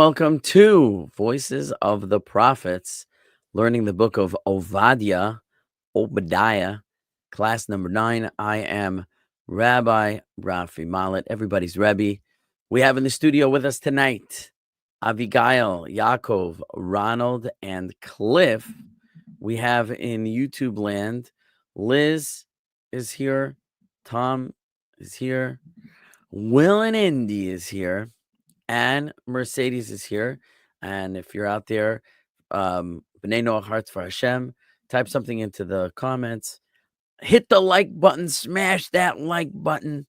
welcome to Voices of the Prophets, learning the book of Obadiah, class number 9. I am Rabbi Rafi Mallet, everybody's Rebbe. We have in the studio with us tonight Abigail, Yaakov, Ronald, and Cliff. We have in YouTube land, Liz is here, Tom is here, Will and Indy is here, and Mercedes is here. And if you're out there, B'nai Noach Hearts for Hashem, type something into the comments. Hit the like button, smash that like button,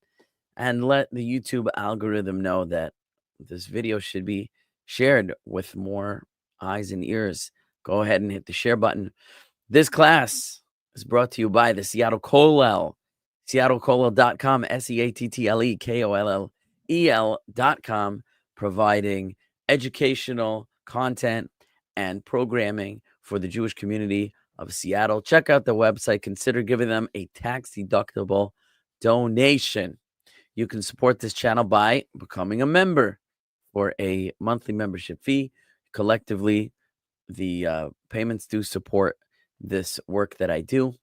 and let the YouTube algorithm know that this video should be shared with more eyes and ears. Go ahead and hit the share button. This class is brought to you by the Seattle Kollel, seattlekollel.com, SeattleKollel.com, providing educational content and programming for the Jewish community of Seattle. Check out the website. Consider giving them a tax-deductible donation. You can support this channel by becoming a member for a monthly membership fee. Collectively, the payments do support this work that I do.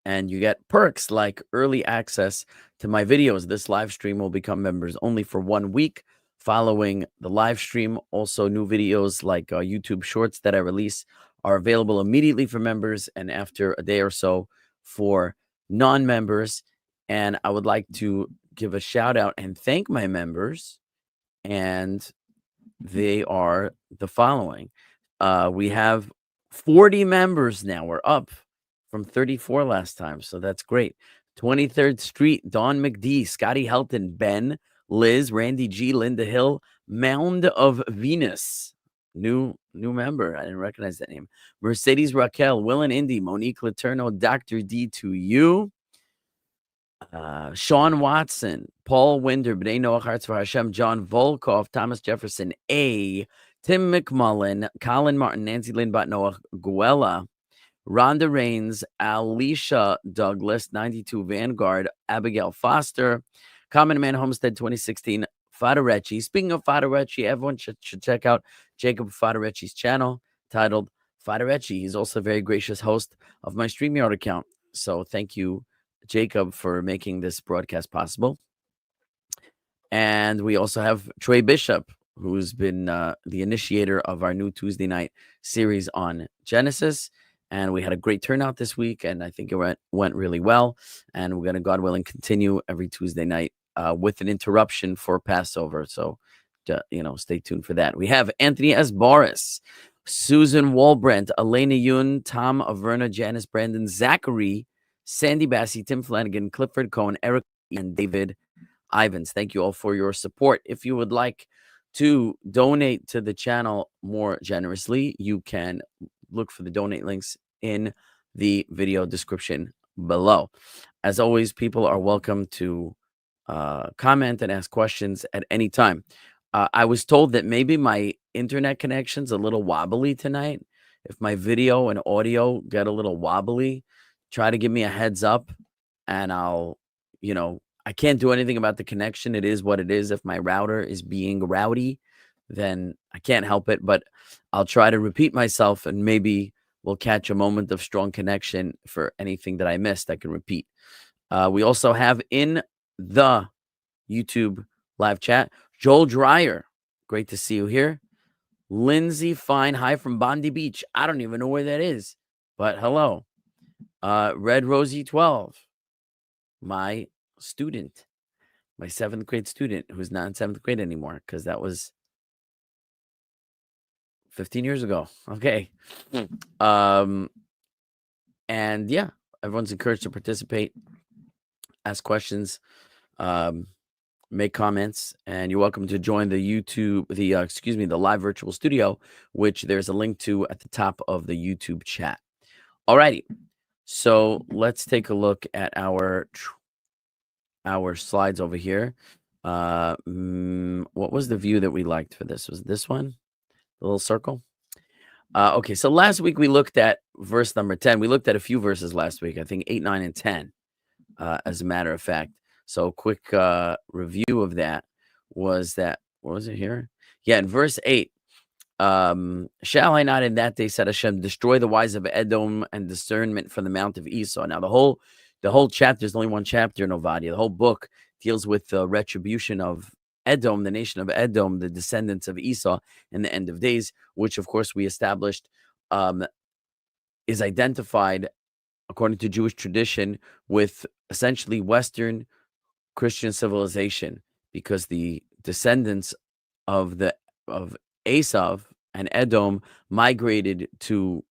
And you get perks like early access to my videos. This live stream will become members only for 1 week following the live stream. Also, new videos like YouTube shorts that I release are available immediately for members and after a day or so for non-members. And I would like to give a shout out and thank my members. And they are the following. We have 40 members now. We're up from 34 last time, so that's great. 23rd Street, Dawn McD, Scotty Helton, Ben, Liz, Randy G, Linda Hill, Mound of Venus, new member. I didn't recognize that name. Mercedes Raquel, Will and Indy, Monique Letourneau, Dr. D to you. Sean Watson, Paul Winder, B'nai Noach Hearts for Hashem, John Volkov, Thomas Jefferson, A, Tim McMullen, Colin Martin, Nancy Lynn Noach, Guella, Rhonda Rains, Alicia Douglas, 92 Vanguard, Abigail Foster, Common Man Homestead 2016, Fadarecci. Speaking of Fadarecci, everyone should check out Jacob Fadarecci's channel titled Fadarecci. He's also a very gracious host of my StreamYard account. So thank you, Jacob, for making this broadcast possible. And we also have Trey Bishop, who's been the initiator of our new Tuesday night series on Genesis. And we had a great turnout this week, and I think it went really well. And we're going to, God willing, continue every Tuesday night with an interruption for Passover. So, stay tuned for that. We have Anthony S. Boris, Susan Walbrandt, Elena Yun, Tom Averna, Janice Brandon, Zachary, Sandy Bassey, Tim Flanagan, Clifford Cohen, Eric, and David Ivans. Thank you all for your support. If you would like to donate to the channel more generously, you can look for the donate links in the video description below. As always, people are welcome to comment and ask questions at any time. I was told that maybe my internet connection's a little wobbly tonight. If my video and audio get a little wobbly, try to give me a heads up, and I'll, I can't do anything about the connection. It is what it is. If my router is being rowdy, then I can't help it, but I'll try to repeat myself, and maybe we'll catch a moment of strong connection for anything that I missed. I can repeat. We also have in the YouTube live chat, Joel Dreyer. Great to see you here. Lindsay Fine, hi from Bondi Beach. I don't even know where that is, but hello. Red Rosie 12, my student, my 7th grade student who's not in 7th grade anymore, because that was 15 years ago. Okay. And yeah, everyone's encouraged to participate, ask questions, make comments, and you're welcome to join the the live virtual studio, which there's a link to at the top of the YouTube chat. Alrighty. So let's take a look at our slides over here. What was the view that we liked for this? Was it this one? The little circle? Okay, so last week we looked at verse number 10. We looked at a few verses last week, I think 8, 9, and 10, as a matter of fact. So quick review of that was that, what was it here? Yeah, in verse 8, shall I not in that day, said Hashem, destroy the wise of Edom and discernment from the mount of Esau. Now, the whole chapter is only one chapter in Ovadyah. The whole book deals with the retribution of Edom, the nation of Edom, the descendants of Esau in the end of days, which, of course, we established um, is identified, according to Jewish tradition, with essentially Western Christian civilization, because the descendants of Esav and Edom migrated to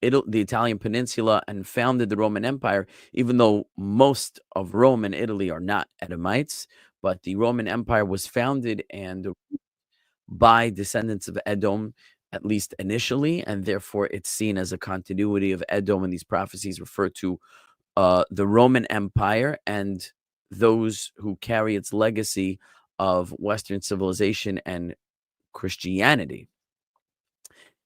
the Italian peninsula and founded the Roman Empire, even though most of Rome and Italy are not Edomites. But the Roman Empire was founded and by descendants of Edom, at least initially, and therefore it's seen as a continuity of Edom, and these prophecies refer to the Roman Empire and those who carry its legacy of Western civilization and Christianity.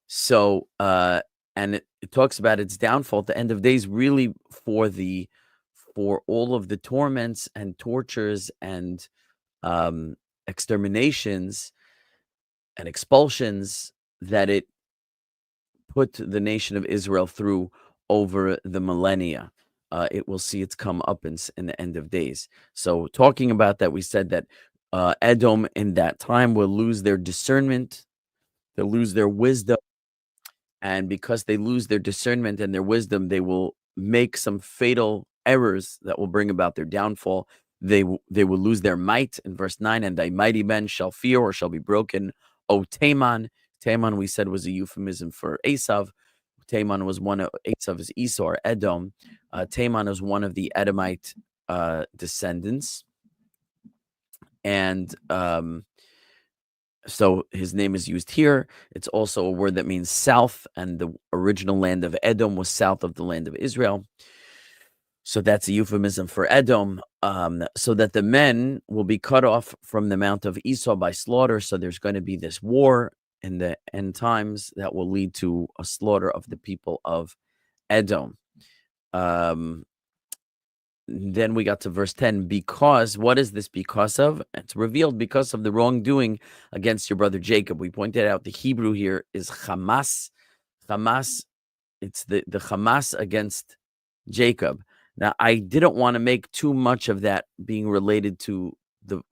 So, and it talks about its downfall at the end of days, really for all of the torments and tortures and exterminations and expulsions that it put the nation of Israel through over the millennia. It will see its come up in the end of days. So, talking about that, we said that Edom in that time will lose their discernment, they'll lose their wisdom, and because they lose their discernment and their wisdom, they will make some fatal errors that will bring about their downfall. They will lose their might in verse 9, and thy mighty men shall fear or shall be broken. O Taman. Taman, we said, was a euphemism for Esav. Taman was one of Esav's Esau or Edom. Taman was one of the Edomite descendants. And so his name is used here. It's also a word that means south, and the original land of Edom was south of the land of Israel. So that's a euphemism for Edom, so that the men will be cut off from the mount of Esau by slaughter. So there's going to be this war in the end times that will lead to a slaughter of the people of Edom. Then we got to verse 10, because, what is this because of? It's revealed because of the wrongdoing against your brother Jacob. We pointed out the Hebrew here is Hamas. Hamas, it's the Hamas against Jacob. Now, I didn't want to make too much of that being related to the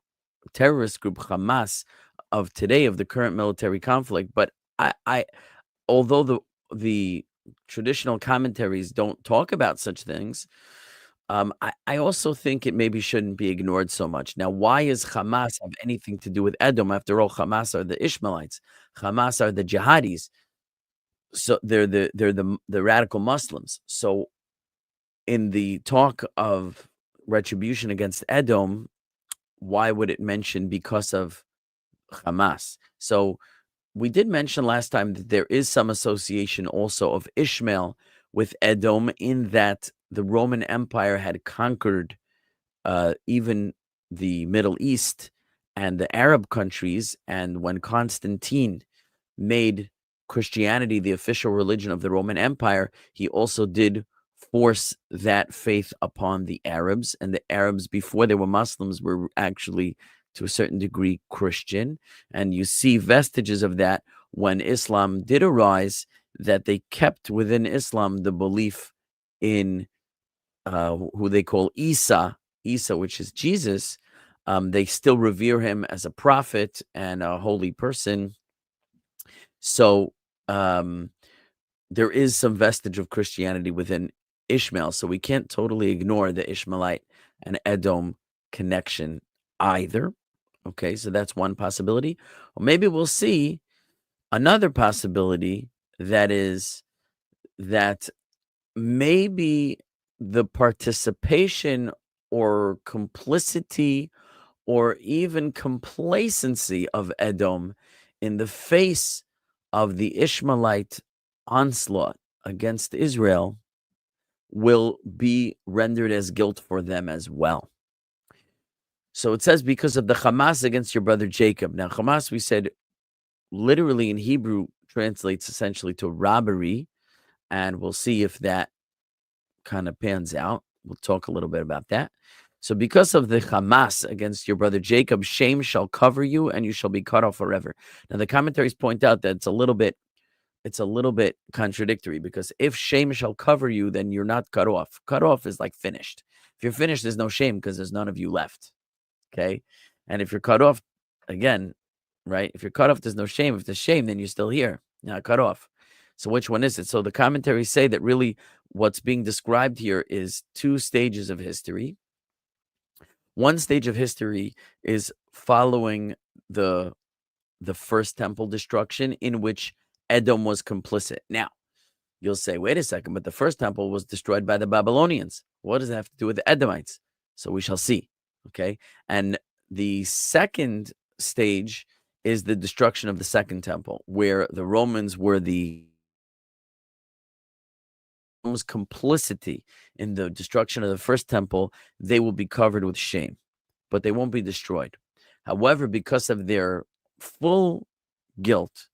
terrorist group Hamas of today, of the current military conflict. But I although the traditional commentaries don't talk about such things, I also think it maybe shouldn't be ignored so much. Now, why is Hamas have anything to do with Edom? After all, Hamas are the Ishmaelites. Hamas are the jihadis. So they're the radical Muslims. So in the talk of retribution against Edom, why would it mention because of Hamas? So we did mention last time that there is some association also of Ishmael with Edom, in that the Roman Empire had conquered even the Middle East and the Arab countries. And when Constantine made Christianity the official religion of the Roman Empire, he also did force that faith upon the Arabs. And the Arabs, before they were Muslims, were actually, to a certain degree, Christian. And you see vestiges of that when Islam did arise, that they kept within Islam the belief in who they call Isa, which is Jesus. They still revere him as a prophet and a holy person. So there is some vestige of Christianity within Ishmael. So we can't totally ignore the Ishmaelite and Edom connection either. Okay, so that's one possibility. Or maybe we'll see another possibility, that is that maybe the participation or complicity or even complacency of Edom in the face of the Ishmaelite onslaught against Israel will be rendered as guilt for them as well. So it says, because of the Hamas against your brother Jacob. Now, Hamas, we said, literally in Hebrew translates essentially to robbery, and we'll see if that kind of pans out. We'll talk a little bit about that. So because of the Hamas against your brother Jacob, shame shall cover you and you shall be cut off forever. Now the commentaries point out that it's a little bit contradictory, because if shame shall cover you, then you're not cut off. Cut off is like finished. If you're finished, there's no shame because there's none of you left. Okay. And if you're cut off, again, right? If you're cut off, there's no shame. If there's shame, then you're still here. You're not cut off. So which one is it? So the commentaries say that really what's being described here is two stages of history. One stage of history is following the first temple destruction, in which Edom was complicit. Now, you'll say, wait a second, but the first temple was destroyed by the Babylonians. What does that have to do with the Edomites? So we shall see. Okay. And the second stage is the destruction of the second temple, where the Romans were complicity in the destruction of the first temple. They will be covered with shame, but they won't be destroyed. However, because of their full guilt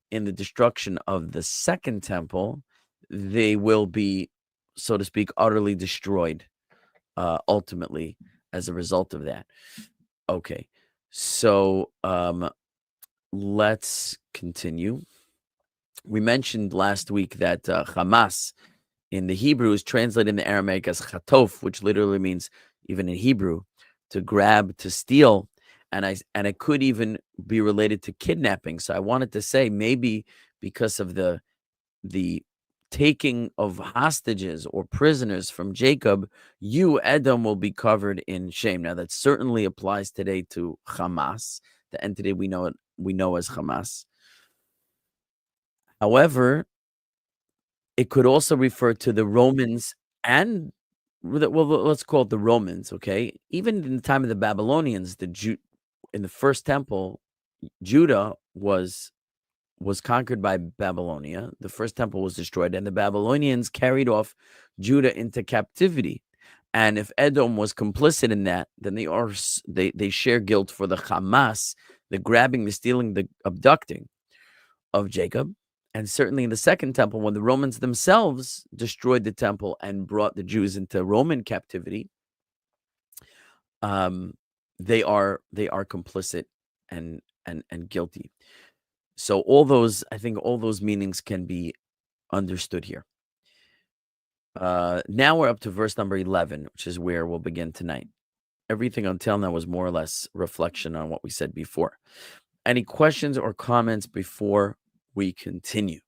in the destruction of the second temple, they will be, so to speak, utterly destroyed ultimately as a result of that. Okay, so let's continue. We mentioned last week that Hamas in the Hebrew is translated in the Aramaic as chatof, which literally means, even in Hebrew, to grab, to steal. And it could even be related to kidnapping. So I wanted to say, maybe because of the taking of hostages or prisoners from Jacob, you, Edom, will be covered in shame. Now that certainly applies today to Hamas, the entity we know as Hamas. However, it could also refer to the Romans, and, well, let's call it the Romans, okay? Even in the time of the Babylonians, in the first temple, Judah was conquered by Babylonia. The first temple was destroyed, and the Babylonians carried off Judah into captivity. And if Edom was complicit in that, then they share guilt for the Hamas, the grabbing, the stealing, the abducting of Jacob. And certainly in the second temple, when the Romans themselves destroyed the temple and brought the Jews into Roman captivity, they are complicit and guilty. So I think all those meanings can be understood here. Now we're up to verse number 11, which is where we'll begin tonight. Everything until now was more or less reflection on what we said before. Any questions or comments before we continue?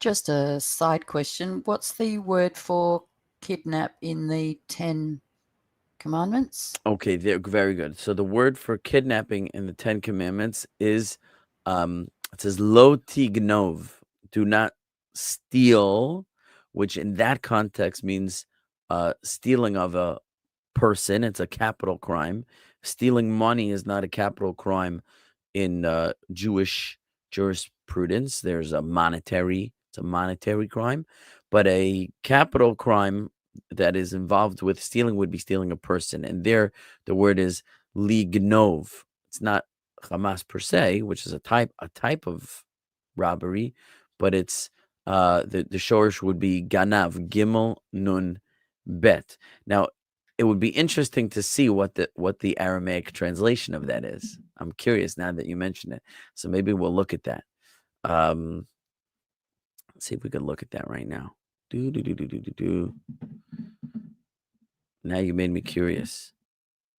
Just a side question. What's the word for kidnap in the 10 Commandments? Okay, they're very good. So the word for kidnapping in the 10 Commandments is, it says lo tignov, do not steal, which in that context means stealing of a person. It's a capital crime. Stealing money is not a capital crime in Jewish jurisprudence. It's a monetary crime, but a capital crime that is involved with stealing would be stealing a person. And there, the word is lignov. It's not Hamas per se, which is a type of robbery, but it's the shorish would be ganav, gimel nun bet. Now, it would be interesting to see what the Aramaic translation of that is. I'm curious now that you mention it. So maybe we'll look at that. Let's see if we can look at that right now. Now you made me curious.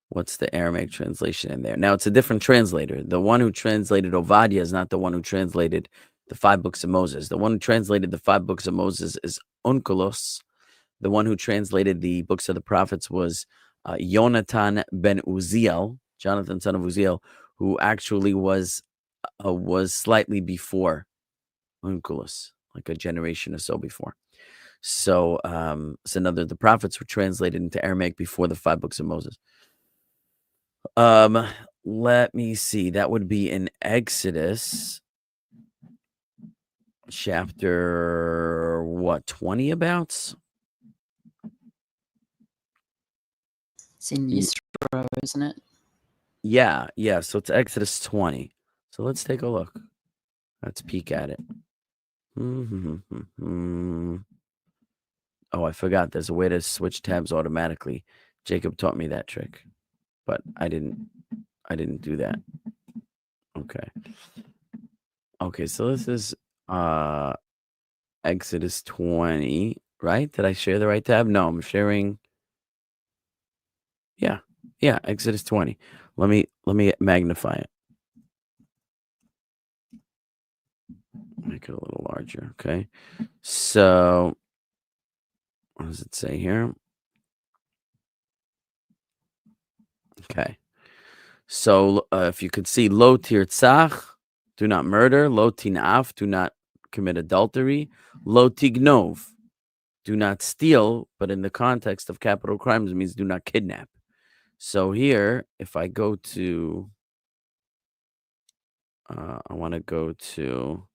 What's the Aramaic translation in there? Now it's a different translator. The one who translated Ovadyah is not the one who translated the 5 books of Moses. The one who translated the 5 books of Moses is Onkelos. The one who translated the books of the prophets was Yonatan ben Uziel, Jonathan, son of Uziel, who actually was slightly before Onkelos, like a generation or so before. So, the prophets were translated into Aramaic before the 5 books of Moses. Let me see. That would be in Exodus chapter 20 about? It's in Yisro, isn't it? Yeah. So it's Exodus 20. So let's take a look. Let's peek at it. Oh, I forgot. There's a way to switch tabs automatically. Jacob taught me that trick, but I didn't do that. Okay. Okay, so this is Exodus 20, right? Did I share the right tab? No, I'm sharing. Yeah. Yeah, Exodus 20. Let me magnify it. Make it a little larger, okay? So, what does it say here? Okay. So, if you could see, lo tirtzach, do not murder. Lo tinaf, do not commit adultery. Lo tignov, do not steal. But in the context of capital crimes, it means do not kidnap. So here, if I go to, I want to go to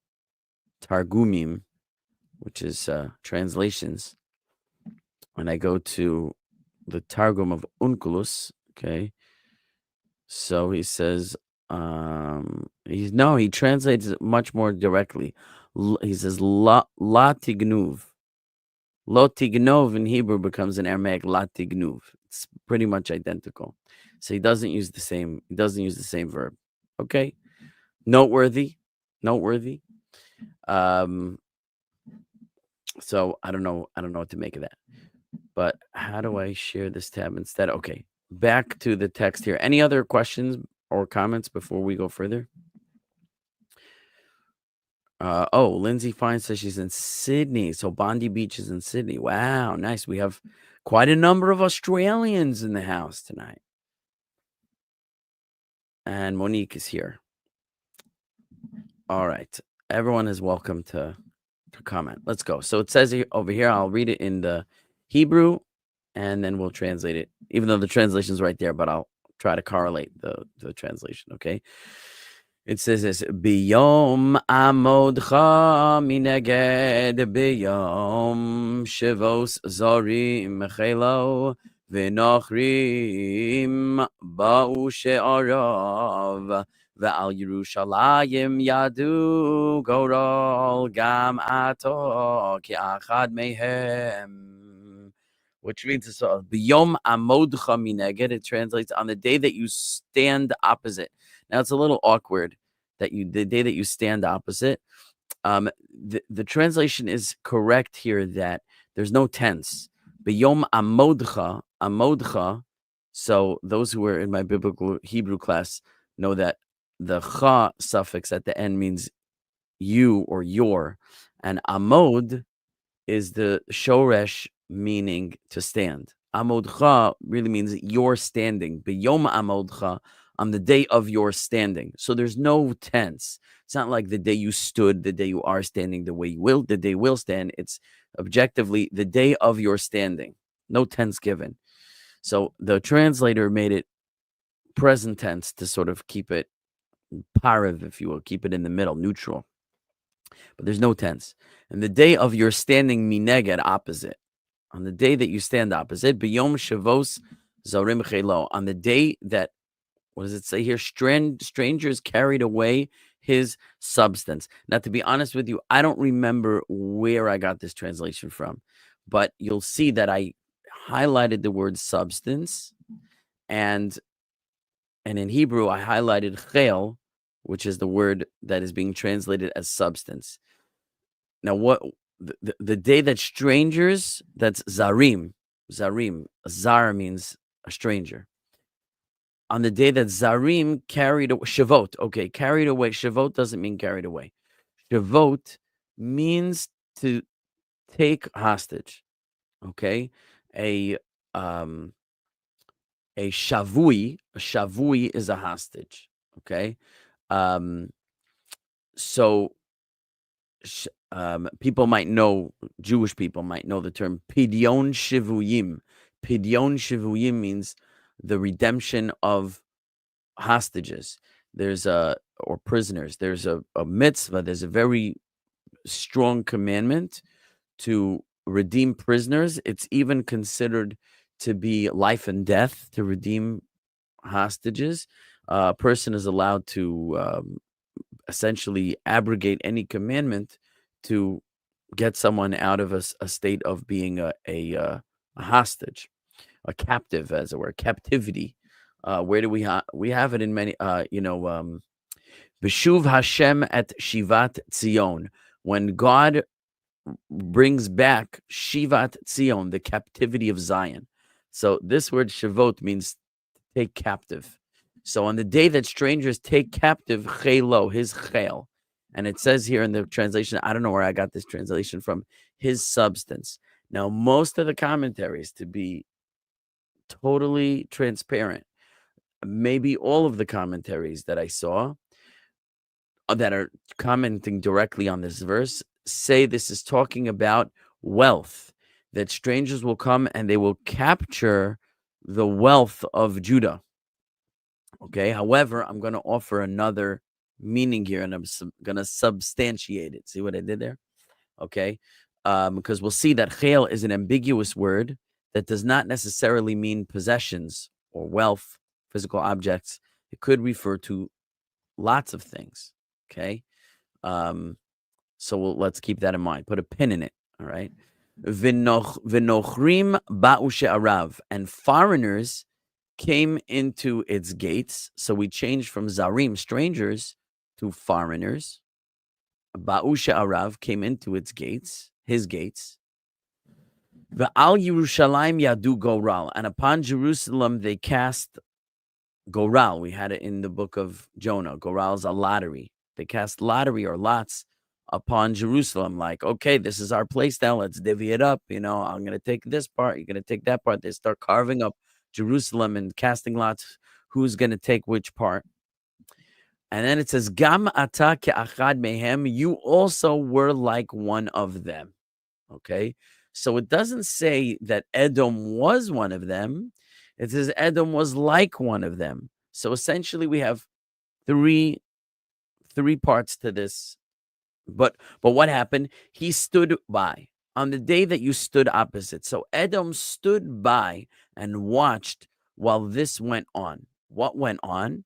Targumim, which is translations, and I go to the Targum of Onkelos, okay? So he says, he translates it much more directly. He says, la tignuv. Lo tignov in Hebrew becomes in Aramaic la tignuv. It's pretty much identical. So he doesn't use the same verb. Okay? Noteworthy. So I don't know what to make of that. But how do I share this tab instead? Okay. Back to the text here. Any other questions or comments before we go further? Lindsay Fine says she's in Sydney. So Bondi Beach is in Sydney. Wow, nice. We have quite a number of Australians in the house tonight. And Monique is here. All right. Everyone is welcome to comment. Let's go. So it says over here, I'll read it in the Hebrew and then we'll translate it, even though the translation's right there, but I'll try to correlate the translation, okay? It says this, Biyom amodcha mineged biyom shivos zorim chelo v'nochrim ba'u she'arav ve'al Yerushalayim yadu gorol gam ato ki achad mehem. Which means Biyom amodcha mineged. It translates on the day that you stand opposite. Now it's a little awkward that the day that you stand opposite. The translation is correct here that there's no tense. B'yom amodcha. So those who were in my biblical Hebrew class know that the cha suffix at the end means you or your, and amod is the shoresh meaning to stand. Amodcha really means you're standing. B'yom amodcha, on the day of your standing. So there's no tense. It's not like the day you stood, the day you are standing, the day will stand. It's objectively the day of your standing. No tense given. So the translator made it present tense to sort of keep it parav, if you will, keep it in the middle, neutral. But there's no tense. And the day of your standing mineged, opposite. On the day that you stand opposite, b'yom shavos zarim chelo. On the day that, what does it say here? Strangers carried away his substance. Now, to be honest with you, I don't remember where I got this translation from, but you'll see that I highlighted the word substance, and in Hebrew, I highlighted chel, which is the word that is being translated as substance. Now, what the day that strangers, that's zarim. Zar means a stranger. On the day that zarim carried away, shavot, okay, carried away. Shavot doesn't mean carried away. Shavot means to take hostage, okay? A shavui is a hostage, okay? So people might know, Jewish people might know the term pidyon shivuyim. Pidyon shivuyim means the redemption of hostages. Or prisoners. There's a mitzvah. There's a very strong commandment to redeem prisoners. It's even considered to be life and death to redeem hostages. A person is allowed to essentially abrogate any commandment to get someone out of a state of being a hostage, a captive, as it were, captivity. Where do we have it in many, Beshuv Hashem et Shivat Zion, when God brings back Shivat Zion, the captivity of Zion. So this word Shavot means take captive. So on the day that strangers take captive Chelo, his Chel, and it says here in the translation, I don't know where I got this translation from, his substance. Now, most of the commentaries, to be totally transparent, maybe all of the commentaries that I saw that are commenting directly on this verse say this is talking about wealth, that strangers will come and they will capture the wealth of Judah. Okay. However, I'm going to offer another meaning here, and I'm going to substantiate it. See what I did there? Okay. Because we'll see that chel is an ambiguous word that does not necessarily mean possessions or wealth, physical objects. It could refer to lots of things. Okay. So let's keep that in mind. Put a pin in it. All right. V'nochrim ba'u she'arav, and foreigners came into its gates. So we changed from zarim, strangers, to foreigners. Ba'u she'arav came into its gates, his gates. V'al Yerushalayim yadu goral, and upon Jerusalem they cast goral. We had it in the book of Jonah. Goral is a lottery. They cast lottery or lots upon Jerusalem, like, okay, this is our place now, let's divvy it up. I'm going to take this part, you're going to take that part. They start carving up Jerusalem and casting lots, who's going to take which part. And then it says, Gam ata ke'achad mehem, you also were like one of them. Okay, so it doesn't say that Edom was one of them. It says Edom was like one of them. So essentially we have three parts to this. But what happened? He stood by on the day that you stood opposite. So Edom stood by and watched while this went on. What went on?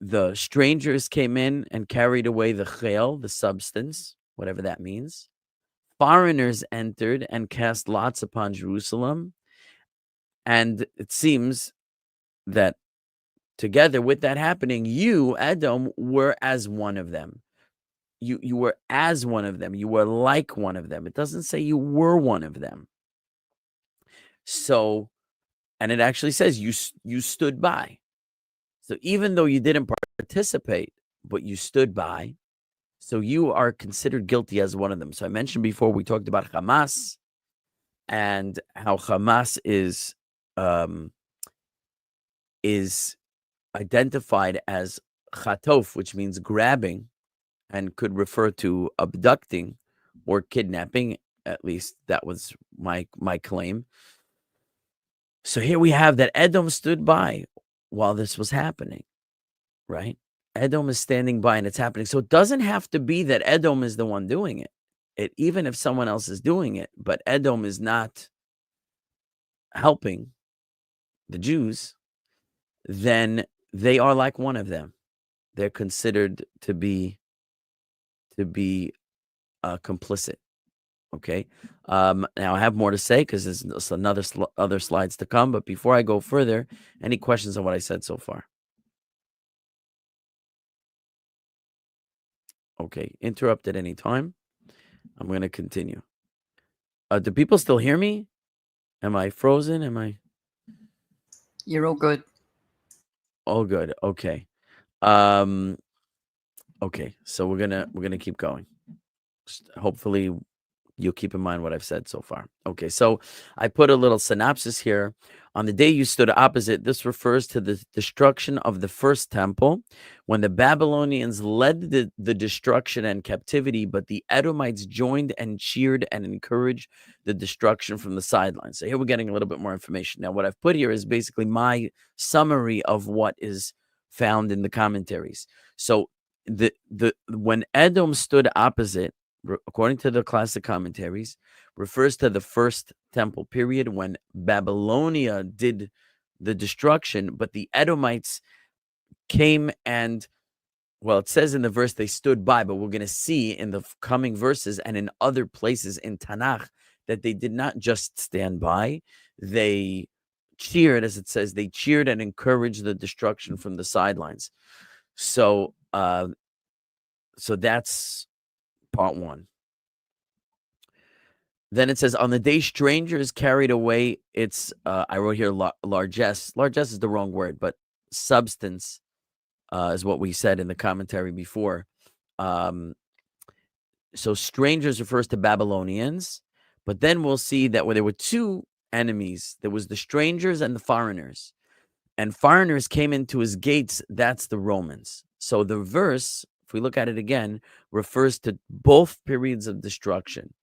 The strangers came in and carried away the chel, the substance, whatever that means. Foreigners entered and cast lots upon Jerusalem. And it seems that together with that happening, you, Edom, were as one of them. You were as one of them. You were like one of them. It doesn't say you were one of them. So, and it actually says you stood by. So even though you didn't participate, but you stood by, so you are considered guilty as one of them. So I mentioned before, we talked about Hamas and how Hamas is identified as chatof, which means grabbing, and could refer to abducting or kidnapping. At least that was my claim. So here we have that Edom stood by while this was happening, right? Edom is standing by and it's happening. So it doesn't have to be that Edom is the one doing it. Even if someone else is doing it, but Edom is not helping the Jews, then they are like one of them. They're considered to be complicit. Okay. Now I have more to say because there's other slides to come. But before I go further, any questions on what I said so far? Okay. Interrupt at any time. I'm going to continue. Do people still hear me? Am I frozen? You're all good. All good. Okay. Okay. So we're gonna keep going. Hopefully you'll keep in mind what I've said so far. Okay, so I put a little synopsis here. On the day you stood opposite, this refers to the destruction of the first temple, when the Babylonians led the destruction and captivity, but the Edomites joined and cheered and encouraged the destruction from the sidelines. So here we're getting a little bit more information. Now, what I've put here is basically my summary of what is found in the commentaries. So when Edom stood opposite, according to the classic commentaries, refers to the first temple period when Babylonia did the destruction, but the Edomites came and Well, it says in the verse they stood by, but we're going to see in the coming verses and in other places in Tanakh that they did not just stand by. They cheered, as it says, they cheered and encouraged the destruction from the sidelines. So, so that's part one. Then it says, on the day strangers carried away its, I wrote here largesse. Largesse is the wrong word, but substance is what we said in the commentary before. So strangers refers to Babylonians, but then we'll see that where there were two enemies, there was the strangers and the foreigners. And foreigners came into his gates, that's the Romans. So the verse, if we look at it again, refers to both periods of destruction.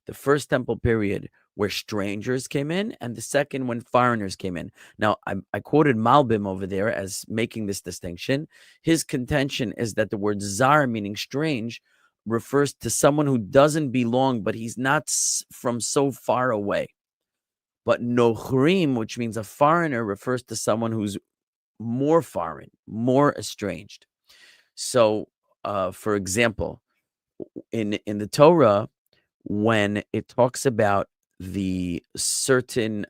The first temple period where strangers came in, and the second when foreigners came in. Now, I quoted Malbim over there as making this distinction. His contention is that the word zar, meaning strange, refers to someone who doesn't belong, but he's not from so far away. But nochrim, which means a foreigner, refers to someone who's more foreign, more estranged. So, for example, in the Torah, when it talks about the certain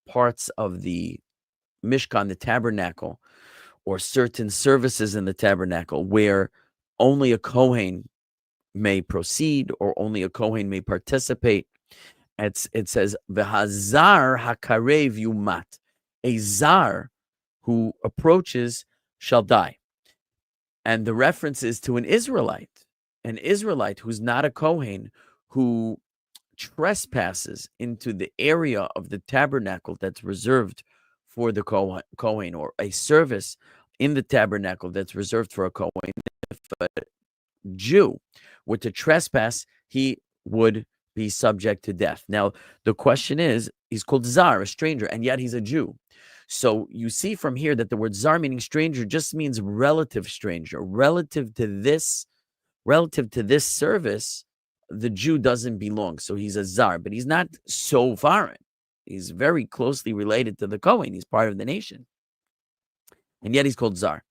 parts of the Mishkan, the tabernacle, or certain services in the tabernacle where only a Kohen may proceed or only a Kohen may participate, it says, V'hazar hakarev yumat. A zar who approaches shall die. And the reference is to an Israelite who's not a Kohen, who trespasses into the area of the tabernacle that's reserved for the Kohen, or a service in the tabernacle that's reserved for a Kohen. If a Jew were to trespass, he would be subject to death. Now, the question is, he's called Zar, a stranger, and yet he's a Jew. So you see from here that the word Zar, meaning stranger, just means relative stranger. Relative to this service, the Jew doesn't belong. So he's a Zar, but he's not so foreign. He's very closely related to the Kohen. He's part of the nation. And yet he's called Zar.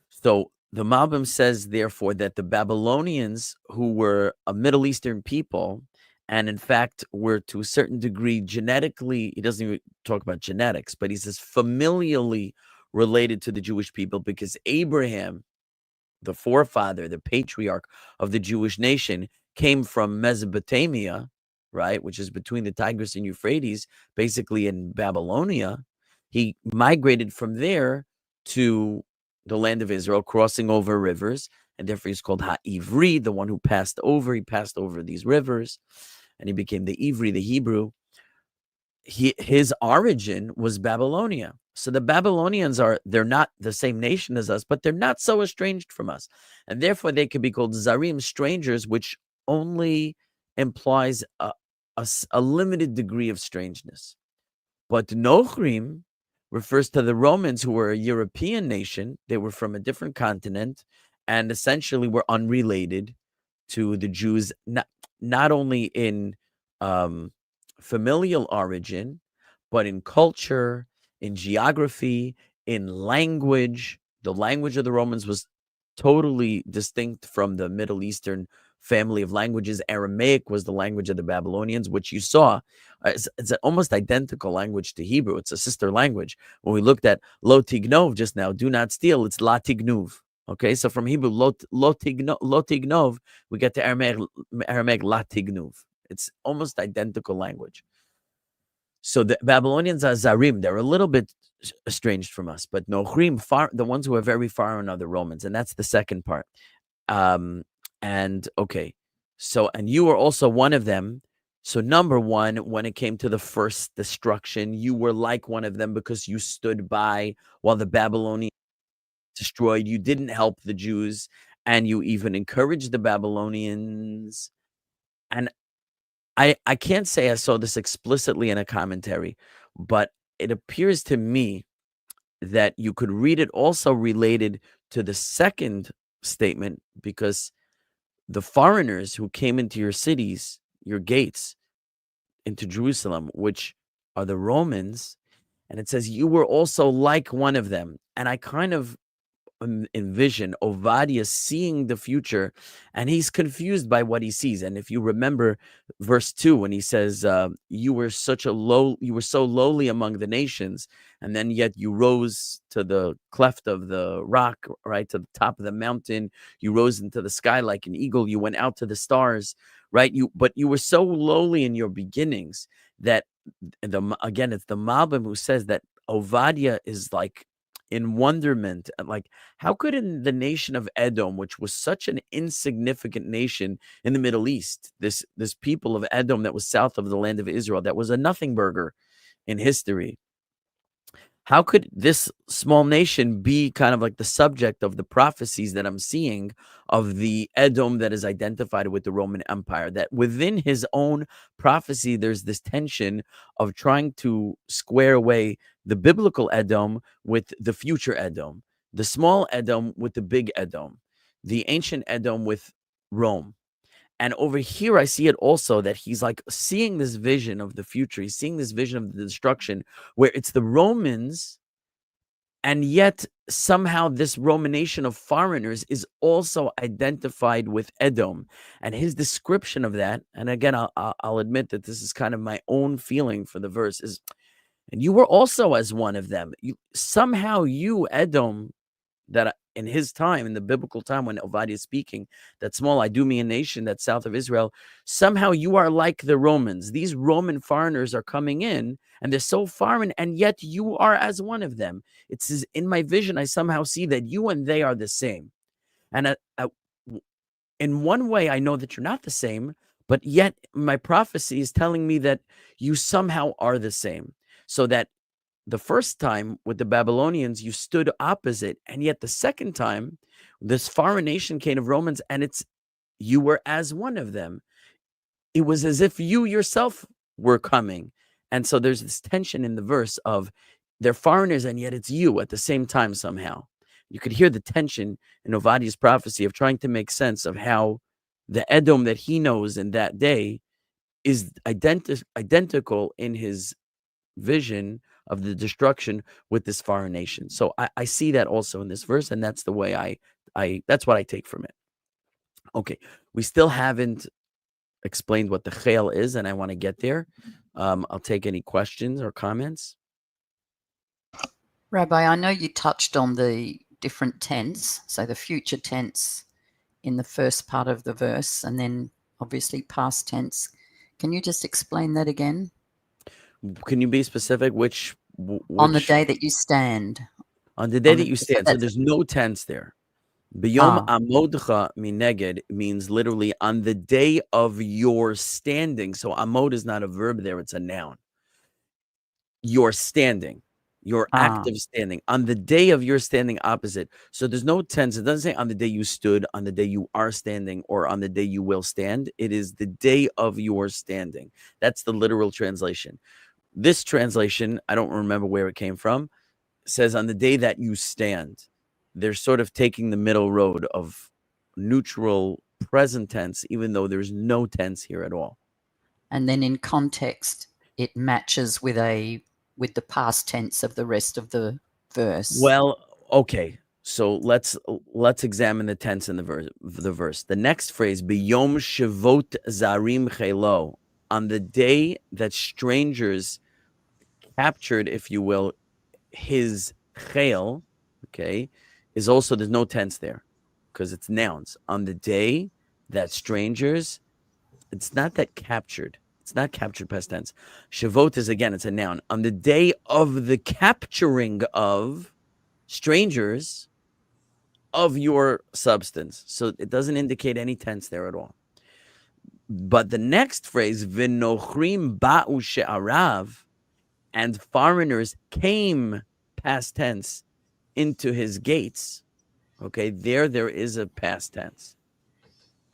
So the Malbim says, therefore, that the Babylonians, who were a Middle Eastern people, and in fact were to a certain degree genetically, he doesn't even talk about genetics, but he says familially related to the Jewish people, because Abraham, the forefather, the patriarch of the Jewish nation, came from Mesopotamia, right, which is between the Tigris and Euphrates, basically in Babylonia. He migrated from there to the land of Israel, crossing over rivers, and therefore he's called Ha-Ivri, the one who passed over. He passed over these rivers, and he became the Ivri, the Hebrew. His origin was Babylonia. So the Babylonians they're not the same nation as us, but they're not so estranged from us. And therefore they could be called Zarim, strangers, which only implies a limited degree of strangeness. But Nochrim refers to the Romans, who were a European nation. They were from a different continent and essentially were unrelated to the Jews, not only in familial origin, but in culture, in geography, in language. The language of the Romans was totally distinct from the Middle Eastern family of languages. Aramaic was the language of the Babylonians, which you saw. It's an almost identical language to Hebrew. It's a sister language. When we looked at lo tignov just now, do not steal, it's la tignuv. Okay, so from Hebrew, lo tignov, we get to Aramaic la tignuv. It's almost identical language. So the Babylonians are Zarim. They're a little bit estranged from us, but Nochrim, the ones who are very foreign are the Romans, and that's the second part. And okay, so, and you were also one of them. So number one, when it came to the first destruction, you were like one of them because you stood by while the Babylonians destroyed. You didn't help the Jews, and you even encouraged the Babylonians. And I can't say I saw this explicitly in a commentary, but it appears to me that you could read it also related to the second statement, because the foreigners who came into your cities, your gates, into Jerusalem, which are the Romans, and it says you were also like one of them. And I kind of envision Obadiah seeing the future, and he's confused by what he sees. And if you remember verse 2, when he says, you were so lowly among the nations, and then yet you rose to the cleft of the rock, right, to the top of the mountain. You rose into the sky like an eagle. You went out to the stars, right? But you were so lowly in your beginnings that again, it's the Malbim who says that Ovadia is like in wonderment, like, how could in the nation of Edom, which was such an insignificant nation in the Middle East, this people of Edom that was south of the land of Israel, that was a nothing burger in history, how could this small nation be kind of like the subject of the prophecies that I'm seeing of the Edom that is identified with the Roman Empire? That within his own prophecy, there's this tension of trying to square away the biblical Edom with the future Edom, the small Edom with the big Edom, the ancient Edom with Rome. And over here, I see it also that he's like seeing this vision of the future. He's seeing this vision of the destruction where it's the Romans, and yet somehow this Roman nation of foreigners is also identified with Edom. And his description of that, and again, I'll admit that this is kind of my own feeling for the verse, is, and you were also as one of them. Somehow you, Edom, that in his time, in the biblical time when Obadiah is speaking, that small Idumean nation that's south of Israel, somehow you are like the Romans. These Roman foreigners are coming in, and they're so foreign, and yet you are as one of them. It's as, in my vision, I somehow see that you and they are the same. And in one way, I know that you're not the same, but yet my prophecy is telling me that you somehow are the same. So that the first time with the Babylonians, you stood opposite. And yet the second time, this foreign nation came of Romans, and you were as one of them. It was as if you yourself were coming. And so there's this tension in the verse of they're foreigners, and yet it's you at the same time somehow. You could hear the tension in Obadiah's prophecy of trying to make sense of how the Edom that he knows in that day is identical in his vision of the destruction with this foreign nation. So I see that also in this verse, and that's the way I that's what I take from it. Okay, we still haven't explained what the chayil is, and I want to get there. I'll take any questions or comments. Rabbi, I know you touched on the different tense, so the future tense in the first part of the verse, and then obviously past tense. Can you just explain that again? Can you be specific? Which on the day that you stand. On the day that you stand. So there's no tense there. B'yom amodcha mineged means literally on the day of your standing. So amod is not a verb there, it's a noun. Your standing, your active standing, on the day of your standing opposite. So there's no tense. It doesn't say on the day you stood, on the day you are standing, or on the day you will stand. It is the day of your standing. That's the literal translation. This translation, I don't remember where it came from, says on the day that you stand. They're sort of taking the middle road of neutral present tense, even though there's no tense here at all. And then in context, it matches with the past tense of the rest of the verse. Well, okay. So let's examine the tense in the verse. The next phrase, biyom shavot zarim chelo, on the day that strangers captured, if you will, his chel, okay, is also, there's no tense there because it's nouns. On the day that strangers, it's not that captured. It's not captured past tense. Shavot is, again, it's a noun. On the day of the capturing of strangers of your substance. So it doesn't indicate any tense there at all. But the next phrase, v'nochrim ba'u she'arav, and foreigners came, past tense, into his gates. Okay, there is a past tense.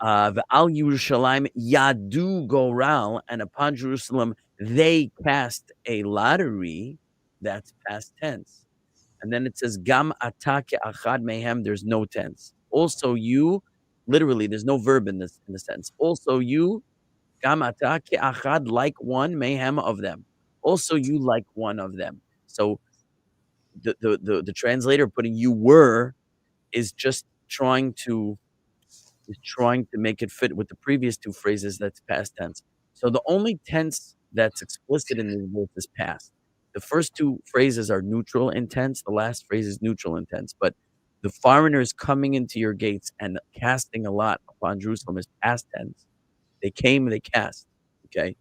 Al Yerushalayim yadu goral, and upon Jerusalem they cast a lottery. That's past tense. And then it says gam atake achad mehem. There's no tense. Also you, literally, there's no verb in the sentence. Also you, gam atake achad, like one mehem of them. Also you, like one of them. So the translator putting you were is just trying to make it fit with the previous two phrases that's past tense. So the only tense that's explicit in this verse is past. The first two phrases are neutral in tense. The last phrase is neutral in tense. But the foreigners coming into your gates and casting a lot upon Jerusalem is past tense. They came, they cast. Okay.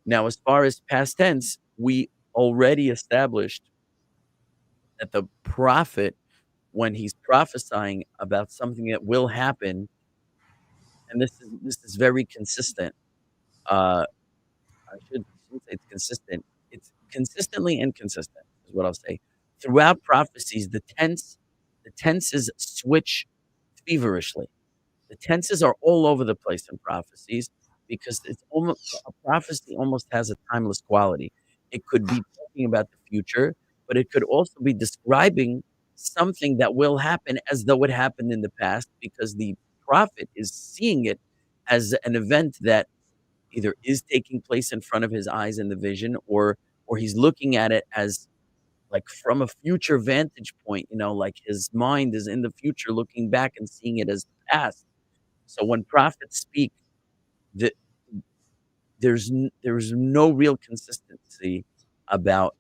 Now, as far as past tense, we already established that the prophet, when he's prophesying about something that will happen, and this is very consistent. I shouldn't say it's consistent. It's consistently inconsistent, is what I'll say. Throughout prophecies, the tenses switch feverishly. The tenses are all over the place in prophecies because it's almost a prophecy almost has a timeless quality. It could be talking about the future, but it could also be describing something that will happen as though it happened in the past because the prophet is seeing it as an event that either is taking place in front of his eyes in the vision or he's looking at it as like from a future vantage point, like his mind is in the future looking back and seeing it as the past. So when prophets speak, the, there's no real consistency about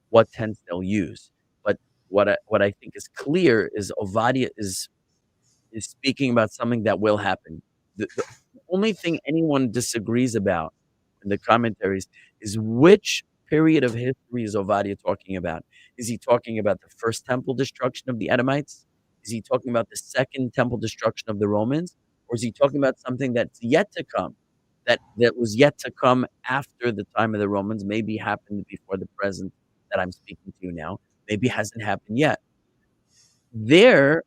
what tense they'll use. But what I think is clear is Ovadia is speaking about something that will happen. The only thing anyone disagrees about in the commentaries is which period of history is Ovadia talking about? Is he talking about the first temple destruction of the Edomites? Is he talking about the second temple destruction of the Romans? Or is he talking about something that's yet to come, that was yet to come after the time of the Romans, maybe happened before the present that I'm speaking to you now, maybe hasn't happened yet? There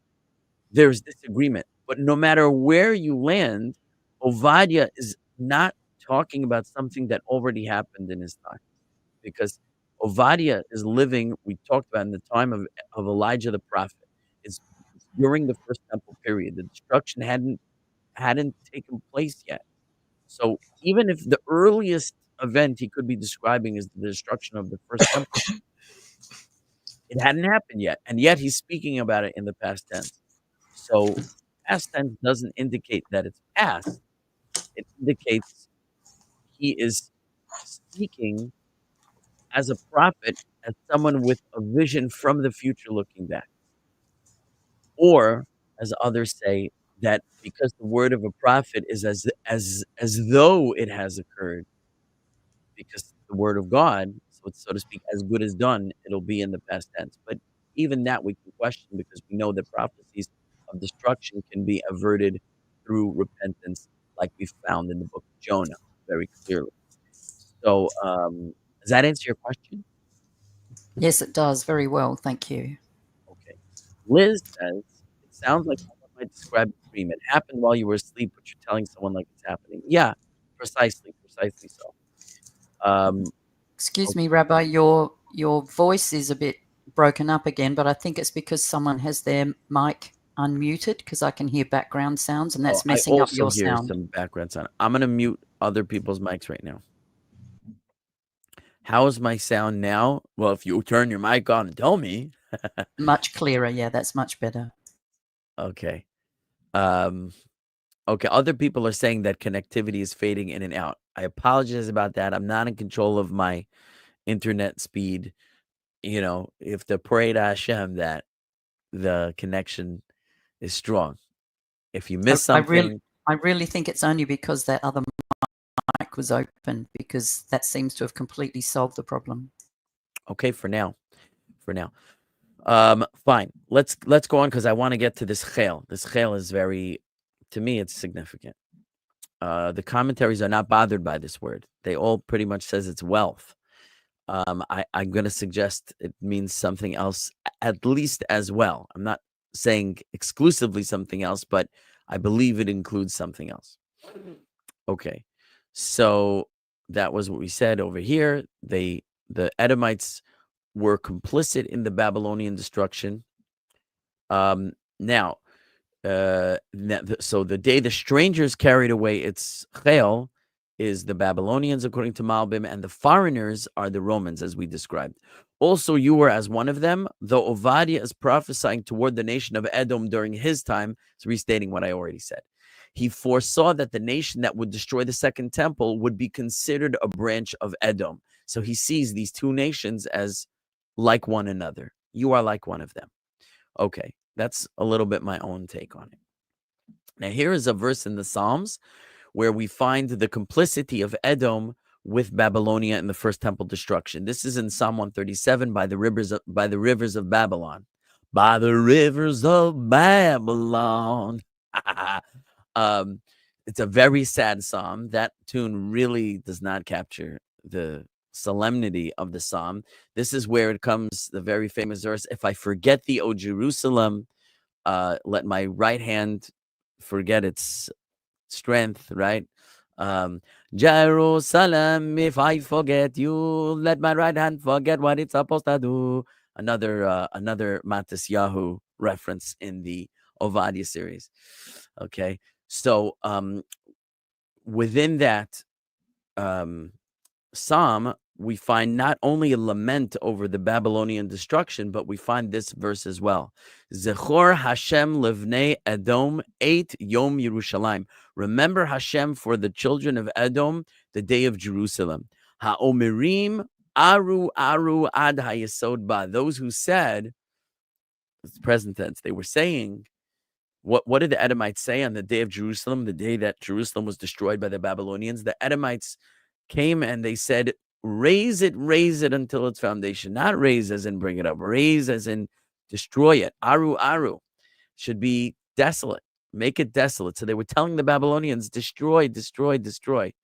there's disagreement. But no matter where you land, Ovadia is not talking about something that already happened in his time. Because Ovadia is living, we talked about in the time of Elijah the prophet. It's during the first temple period. The destruction hadn't taken place yet. So even if the earliest event he could be describing is the destruction of the first temple, it hadn't happened yet. And yet he's speaking about it in the past tense. So past tense doesn't indicate that it's past. It indicates he is speaking as a prophet, as someone with a vision from the future looking back. Or, as others say, that because the word of a prophet is as though it has occurred, because the word of God, so to speak, as good as done, it'll be in the past tense. But even that we can question because we know that prophecies of destruction can be averted through repentance, like we found in the book of Jonah very clearly. So, does that answer your question? Yes, it does. Very well. Thank you. Okay. Liz says, it sounds like someone might describe a dream. It happened while you were asleep, but you're telling someone like it's happening. Yeah, precisely so. Um, Excuse okay. me, Rabbi, your voice is a bit broken up again, but I think it's because someone has their mic unmuted because I can hear background sounds and Oh, that's I messing up also your hear sound. some background sound. I'm gonna mute other people's mics right now. How is my sound now? Well, if you turn your mic on and tell me. Much clearer. Yeah, that's much better. Okay. Um, okay, other people are saying that connectivity is fading in and out. I apologize about that. I'm not in control of my internet speed. If the pray to Hashem that the connection is strong. If you I, miss I really, something, I really think it's only because that other mic was open because that seems to have completely solved the problem. okay, for now. For now. Fine. Let's go on because I want to get to this chel. This chel is very, to me, it's significant. The commentaries are not bothered by this word. They all pretty much says it's wealth. I'm going to suggest it means something else, at least as well. I'm not saying exclusively something else, but I believe it includes something else. Okay, so that was what we said over here. The Edomites were complicit in the Babylonian destruction. Now, so the day the strangers carried away its chel, is the Babylonians, according to Malbim, and the foreigners are the Romans, as we described. Also, you were as one of them, though Ovadyah is prophesying toward the nation of Edom during his time. It's restating what I already said. He foresaw that the nation that would destroy the second temple would be considered a branch of Edom. So he sees these two nations as like one another. You are like one of them. Okay, that's a little bit my own take on it. Now, here is a verse in the Psalms where we find the complicity of Edom with Babylonia in the first temple destruction. This is in Psalm 137, by the rivers of Babylon. By the rivers of Babylon. It's a very sad psalm. That tune really does not capture the solemnity of the psalm. This is where it comes, the very famous verse, if I forget thee, O Jerusalem, let my right hand forget its strength, right? Jerusalem, if I forget you, let my right hand forget what it's supposed to do. Another Matisyahu reference in the Ovadyah series. Okay, so within that psalm, we find not only a lament over the Babylonian destruction, but we find this verse as well. Zechor Hashem levnei Edom eit Yom Yerushalayim. Remember Hashem for the children of Edom, the day of Jerusalem. Ha'omerim aru aru ad hayesod ba. Those who said, it's present tense, they were saying, what did the Edomites say on the day of Jerusalem, the day that Jerusalem was destroyed by the Babylonians? The Edomites came and they said, raise it until its foundation. Not raise as in bring it up, raise as in destroy it. Aru, aru should be desolate, make it desolate. So they were telling the Babylonians, destroy, destroy, destroy.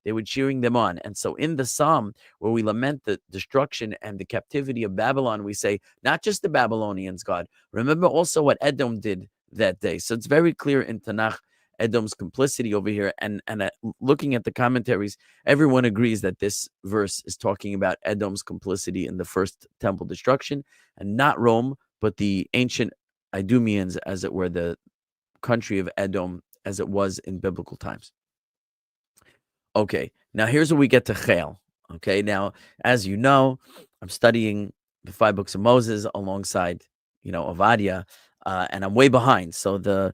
They were cheering them on. And so in the psalm where we lament the destruction and the captivity of Babylon, we say, not just the Babylonians, God, remember also what Edom did that day. So it's very clear in Tanakh, Edom's complicity over here. And looking at the commentaries, everyone agrees that this verse is talking about Edom's complicity in the first temple destruction, and not Rome, but the ancient Idumeans, as it were, the country of Edom, as it was in biblical times. Okay, now here's where we get to Chel. Okay, now, as you know, I'm studying the 5 books of Moses alongside, Ovadyah, and I'm way behind. So the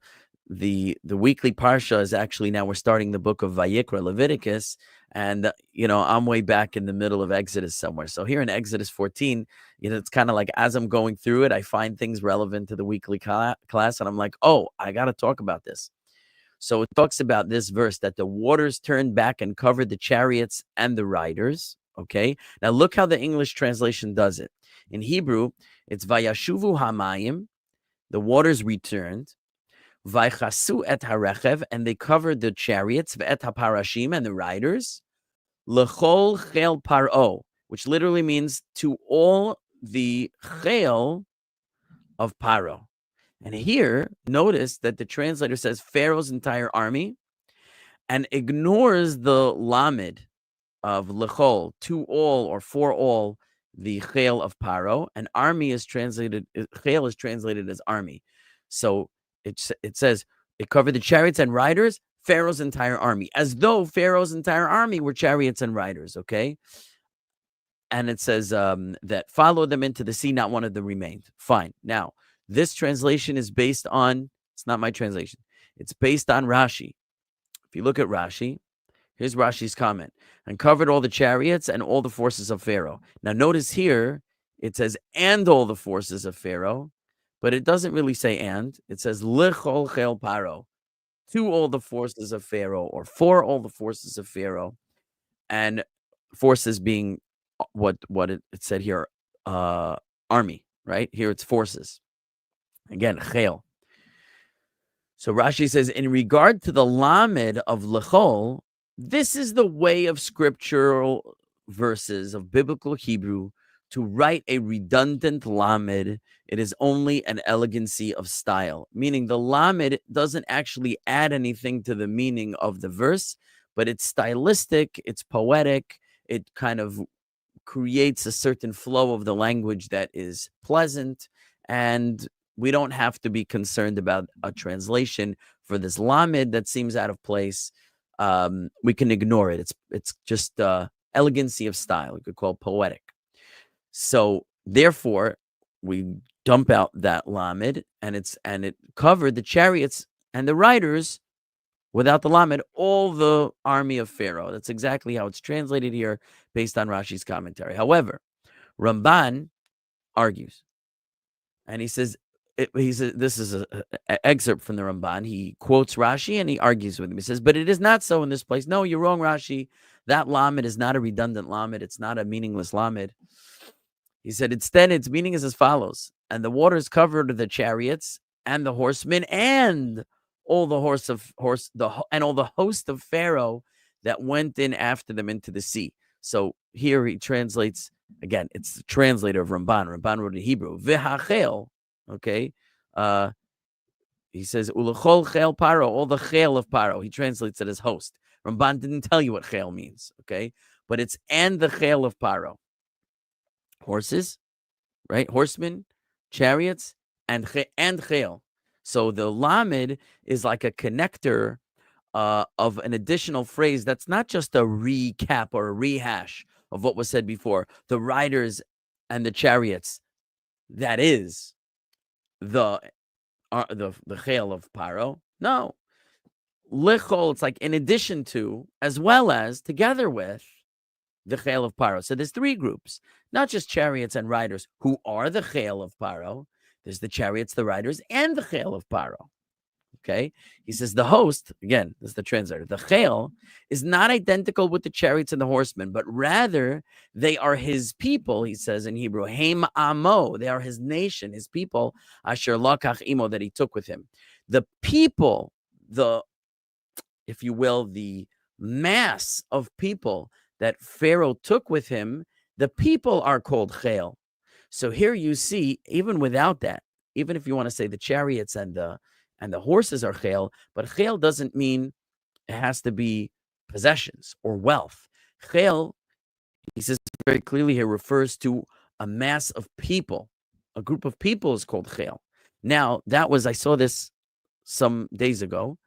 weekly parsha is actually, now we're starting the book of Vayikra, Leviticus, and I'm way back in the middle of Exodus somewhere. So here in Exodus 14, it's kind of like as I'm going through it, I find things relevant to the weekly class, and I'm like, oh, I got to talk about this. So it talks about this verse that the waters turned back and covered the chariots and the riders. Okay, now look how the English translation does it. In Hebrew, it's Vayashuvu Hamayim, the waters returned. Vaychasu et harechev, and they covered the chariots, ve'et haparashim, and the riders. Lechol chel paro, which literally means to all the chel of Paro. And here, notice that the translator says Pharaoh's entire army and ignores the lamed of lechol, to all or for all the chel of Paro. And army is translated, chel is translated as army. So it says it covered the chariots and riders, Pharaoh's entire army, as though Pharaoh's entire army were chariots and riders, okay? And it says that followed them into the sea, not one of them remained. Fine. Now, this translation is based on, it's not my translation, it's based on Rashi. If you look at Rashi, here's Rashi's comment, and covered all the chariots and all the forces of Pharaoh. Now, notice here, it says, and all the forces of Pharaoh, but it doesn't really say and. It says, L'chol chel Paro, to all the forces of Pharaoh, or for all the forces of Pharaoh, and forces being what it said here, army, right? Here it's forces. Again, chel. So Rashi says, in regard to the lamed of lechol, this is the way of scriptural verses of biblical Hebrew to write a redundant lamed. It is only an elegancy of style, meaning the lamed doesn't actually add anything to the meaning of the verse, but it's stylistic, it's poetic, it kind of creates a certain flow of the language that is pleasant, and we don't have to be concerned about a translation for this lamed that seems out of place. we can ignore it. It's just elegancy of style. We could call it poetic. So therefore, we dump out that lamed, and it covered the chariots and the riders without the lamed, all the army of Pharaoh. That's exactly how it's translated here, based on Rashi's commentary. However, Ramban argues, and he says, this is an excerpt from the Ramban. He quotes Rashi and he argues with him. He says, but it is not so in this place. No, you're wrong, Rashi. That lamed is not a redundant lamed. It's not a meaningless lamed. He said, instead, its meaning is as follows. And the waters covered the chariots and the horsemen and all the all the host of Pharaoh that went in after them into the sea. So here he translates, again, it's the translator of Ramban. Ramban wrote in Hebrew. V'hachel, okay? He says, Ulechol chel paro, all the chel of paro. He translates it as host. Ramban didn't tell you what chel means, okay? But it's and the chel of paro. Horses, right? Horsemen, chariots, and chel. So the lamed is like a connector of an additional phrase that's not just a recap or a rehash of what was said before. The riders and the chariots, that is the chel of paro. No, lichol, it's like in addition to, as well as, together with the chel of paro. So there's three groups, not just chariots and riders who are the chel of paro. There's the chariots, the riders, and the chel of paro. Okay, he says the host, again, this is the translator, the chel is not identical with the chariots and the horsemen, but rather they are his people, he says in Hebrew, Heim Amo, they are his nation, his people, Asher Lakach Imo, that he took with him. The people, if you will, the mass of people that Pharaoh took with him, the people are called chel. So here you see, even without that, even if you want to say the chariots and the horses are chel, but chel doesn't mean it has to be possessions or wealth. Chel, he says very clearly here, refers to a mass of people. A group of people is called chel. Now, I saw this some days ago,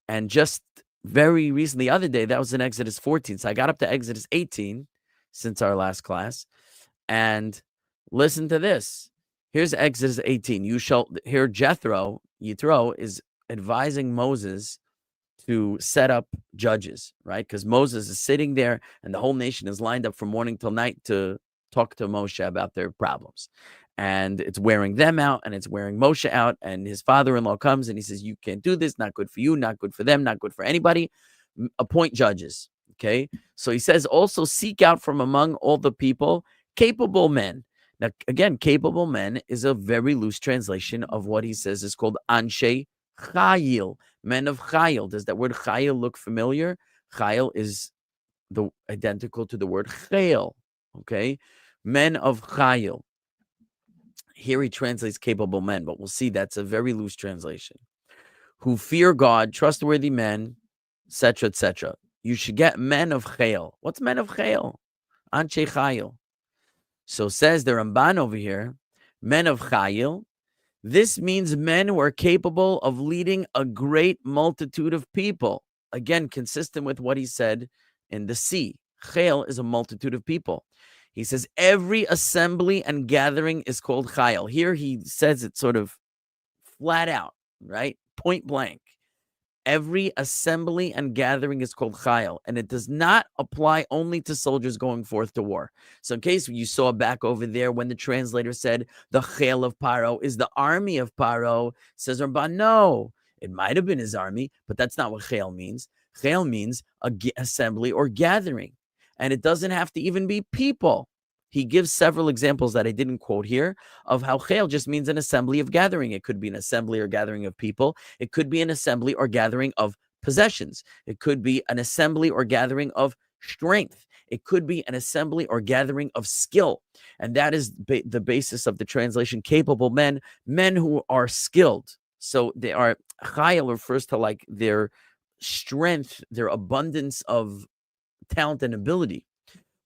and just very recently, the other day, that was in Exodus 14. So I got up to Exodus 18 since our last class, and listen to this. Here's Exodus 18. Yitro is advising Moses to set up judges, right? Because Moses is sitting there and the whole nation is lined up from morning till night to talk to Moshe about their problems. And it's wearing them out and it's wearing Moshe out. And his father-in-law comes and he says, you can't do this. Not good for you, not good for them, not good for anybody. Appoint judges, okay? So he says, also seek out from among all the people capable men. Now, again, capable men is a very loose translation of what he says is called Anshe Chayil, men of Chayil. Does that word Chayil look familiar? Chayil is identical to the word Chayil, okay? Men of Chayil. Here he translates capable men, but we'll see that's a very loose translation. Who fear God, trustworthy men, etc., etc. You should get men of Chayil. What's men of Chayil? Anshe Chayil. So says the Ramban over here, men of Chayil. This means men who are capable of leading a great multitude of people. Again, consistent with what he said in the sea. Chayil is a multitude of people. He says every assembly and gathering is called Chayil. Here he says it sort of flat out, right? Point blank. Every assembly and gathering is called Chayil, and it does not apply only to soldiers going forth to war. So in case you saw back over there when the translator said the Chayil of Paro is the army of Paro, says Ramban, no, it might have been his army, but that's not what Chayil means. Chayil means assembly or gathering, and it doesn't have to even be people. He gives several examples that I didn't quote here of how chayil just means an assembly of gathering. It could be an assembly or gathering of people. It could be an assembly or gathering of possessions. It could be an assembly or gathering of strength. It could be an assembly or gathering of skill. And that is the basis of the translation, capable men, men who are skilled. So they are, chayil refers to like their strength, their abundance of talent and ability.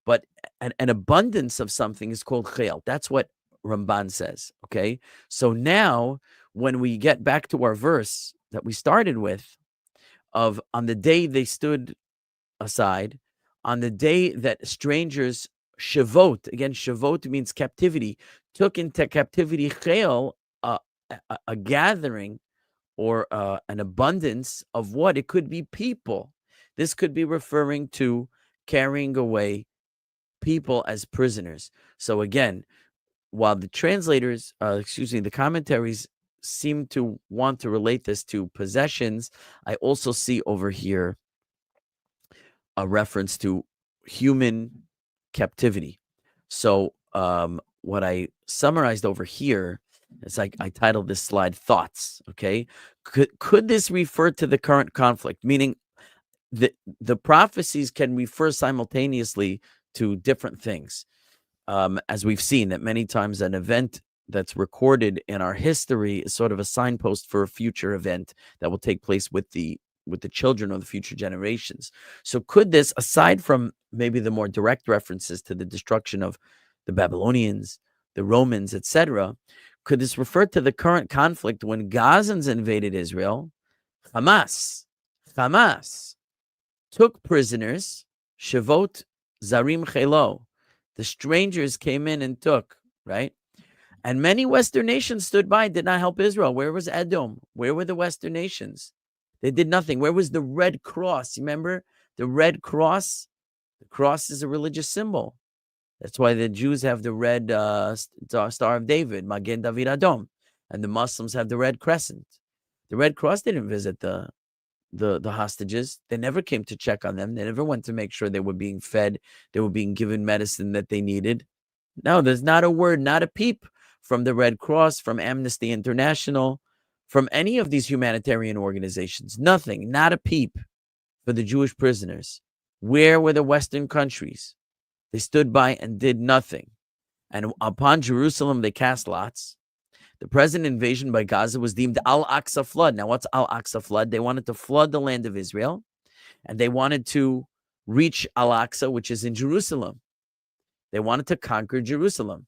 But an abundance of something is called chayil. That's what Ramban says, okay? So now, when we get back to our verse that we started with, of on the day they stood aside, on the day that strangers shavot, again, shavot means captivity, took into captivity chayil, a gathering or an abundance of what? It could be people. This could be referring to carrying away people as prisoners. So again, while the translators, the commentaries seem to want to relate this to possessions, I also see over here a reference to human captivity. So what I summarized over here is like I titled this slide "Thoughts." Okay, could this refer to the current conflict? Meaning, the prophecies can refer simultaneously to different things, as we've seen that many times an event that's recorded in our history is sort of a signpost for a future event that will take place with the children of the future generations. So could this, aside from maybe the more direct references to the destruction of the Babylonians, the Romans, etc., could this refer to the current conflict when Gazans invaded Israel? Hamas took prisoners, Shavot Zarim Chelo. The strangers came in and took, right? And many Western nations stood by and did not help Israel. Where was Edom? Where were the Western nations? They did nothing. Where was the Red Cross? You remember the Red Cross? The cross is a religious symbol. That's why the Jews have the red Star of David, Magen David Adom, and the Muslims have the Red Crescent. The Red Cross didn't visit the hostages. They never came to check on them. They never went to make sure they were being fed, they were being given medicine that they needed. No, there's not a word, not a peep from the Red Cross, from Amnesty International, from any of these humanitarian organizations. Nothing, not a peep for the Jewish prisoners. Where were the Western countries? They stood by and did nothing. And upon Jerusalem, they cast lots. The present invasion by Gaza was deemed Al-Aqsa flood. Now, what's Al-Aqsa flood? They wanted to flood the land of Israel, and they wanted to reach Al-Aqsa, which is in Jerusalem. They wanted to conquer Jerusalem.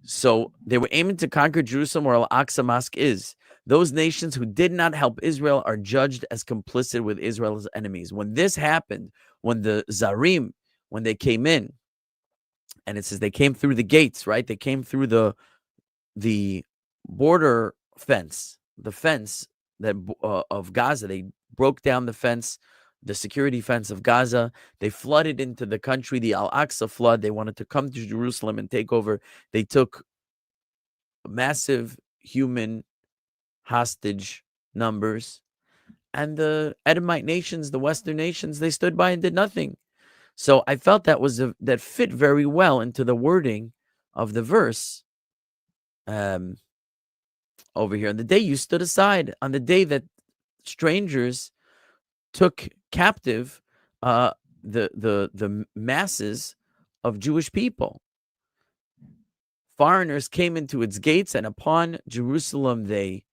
So they were aiming to conquer Jerusalem, where Al-Aqsa Mosque is. Those nations who did not help Israel are judged as complicit with Israel's enemies. When this happened, when the Zarim, when they came in, and it says they came through the gates, right? They came through the border fence, the fence that of Gaza. They broke down the fence, the security fence of Gaza. They flooded into the country, the Al-Aqsa flood. They wanted to come to Jerusalem and take over. They took massive human hostage numbers. And the Edomite nations, the Western nations, they stood by and did nothing. So I felt that that fit very well into the wording of the verse over here. On the day you stood aside, on the day that strangers took captive the masses of Jewish people. Foreigners came into its gates, and upon Jerusalem they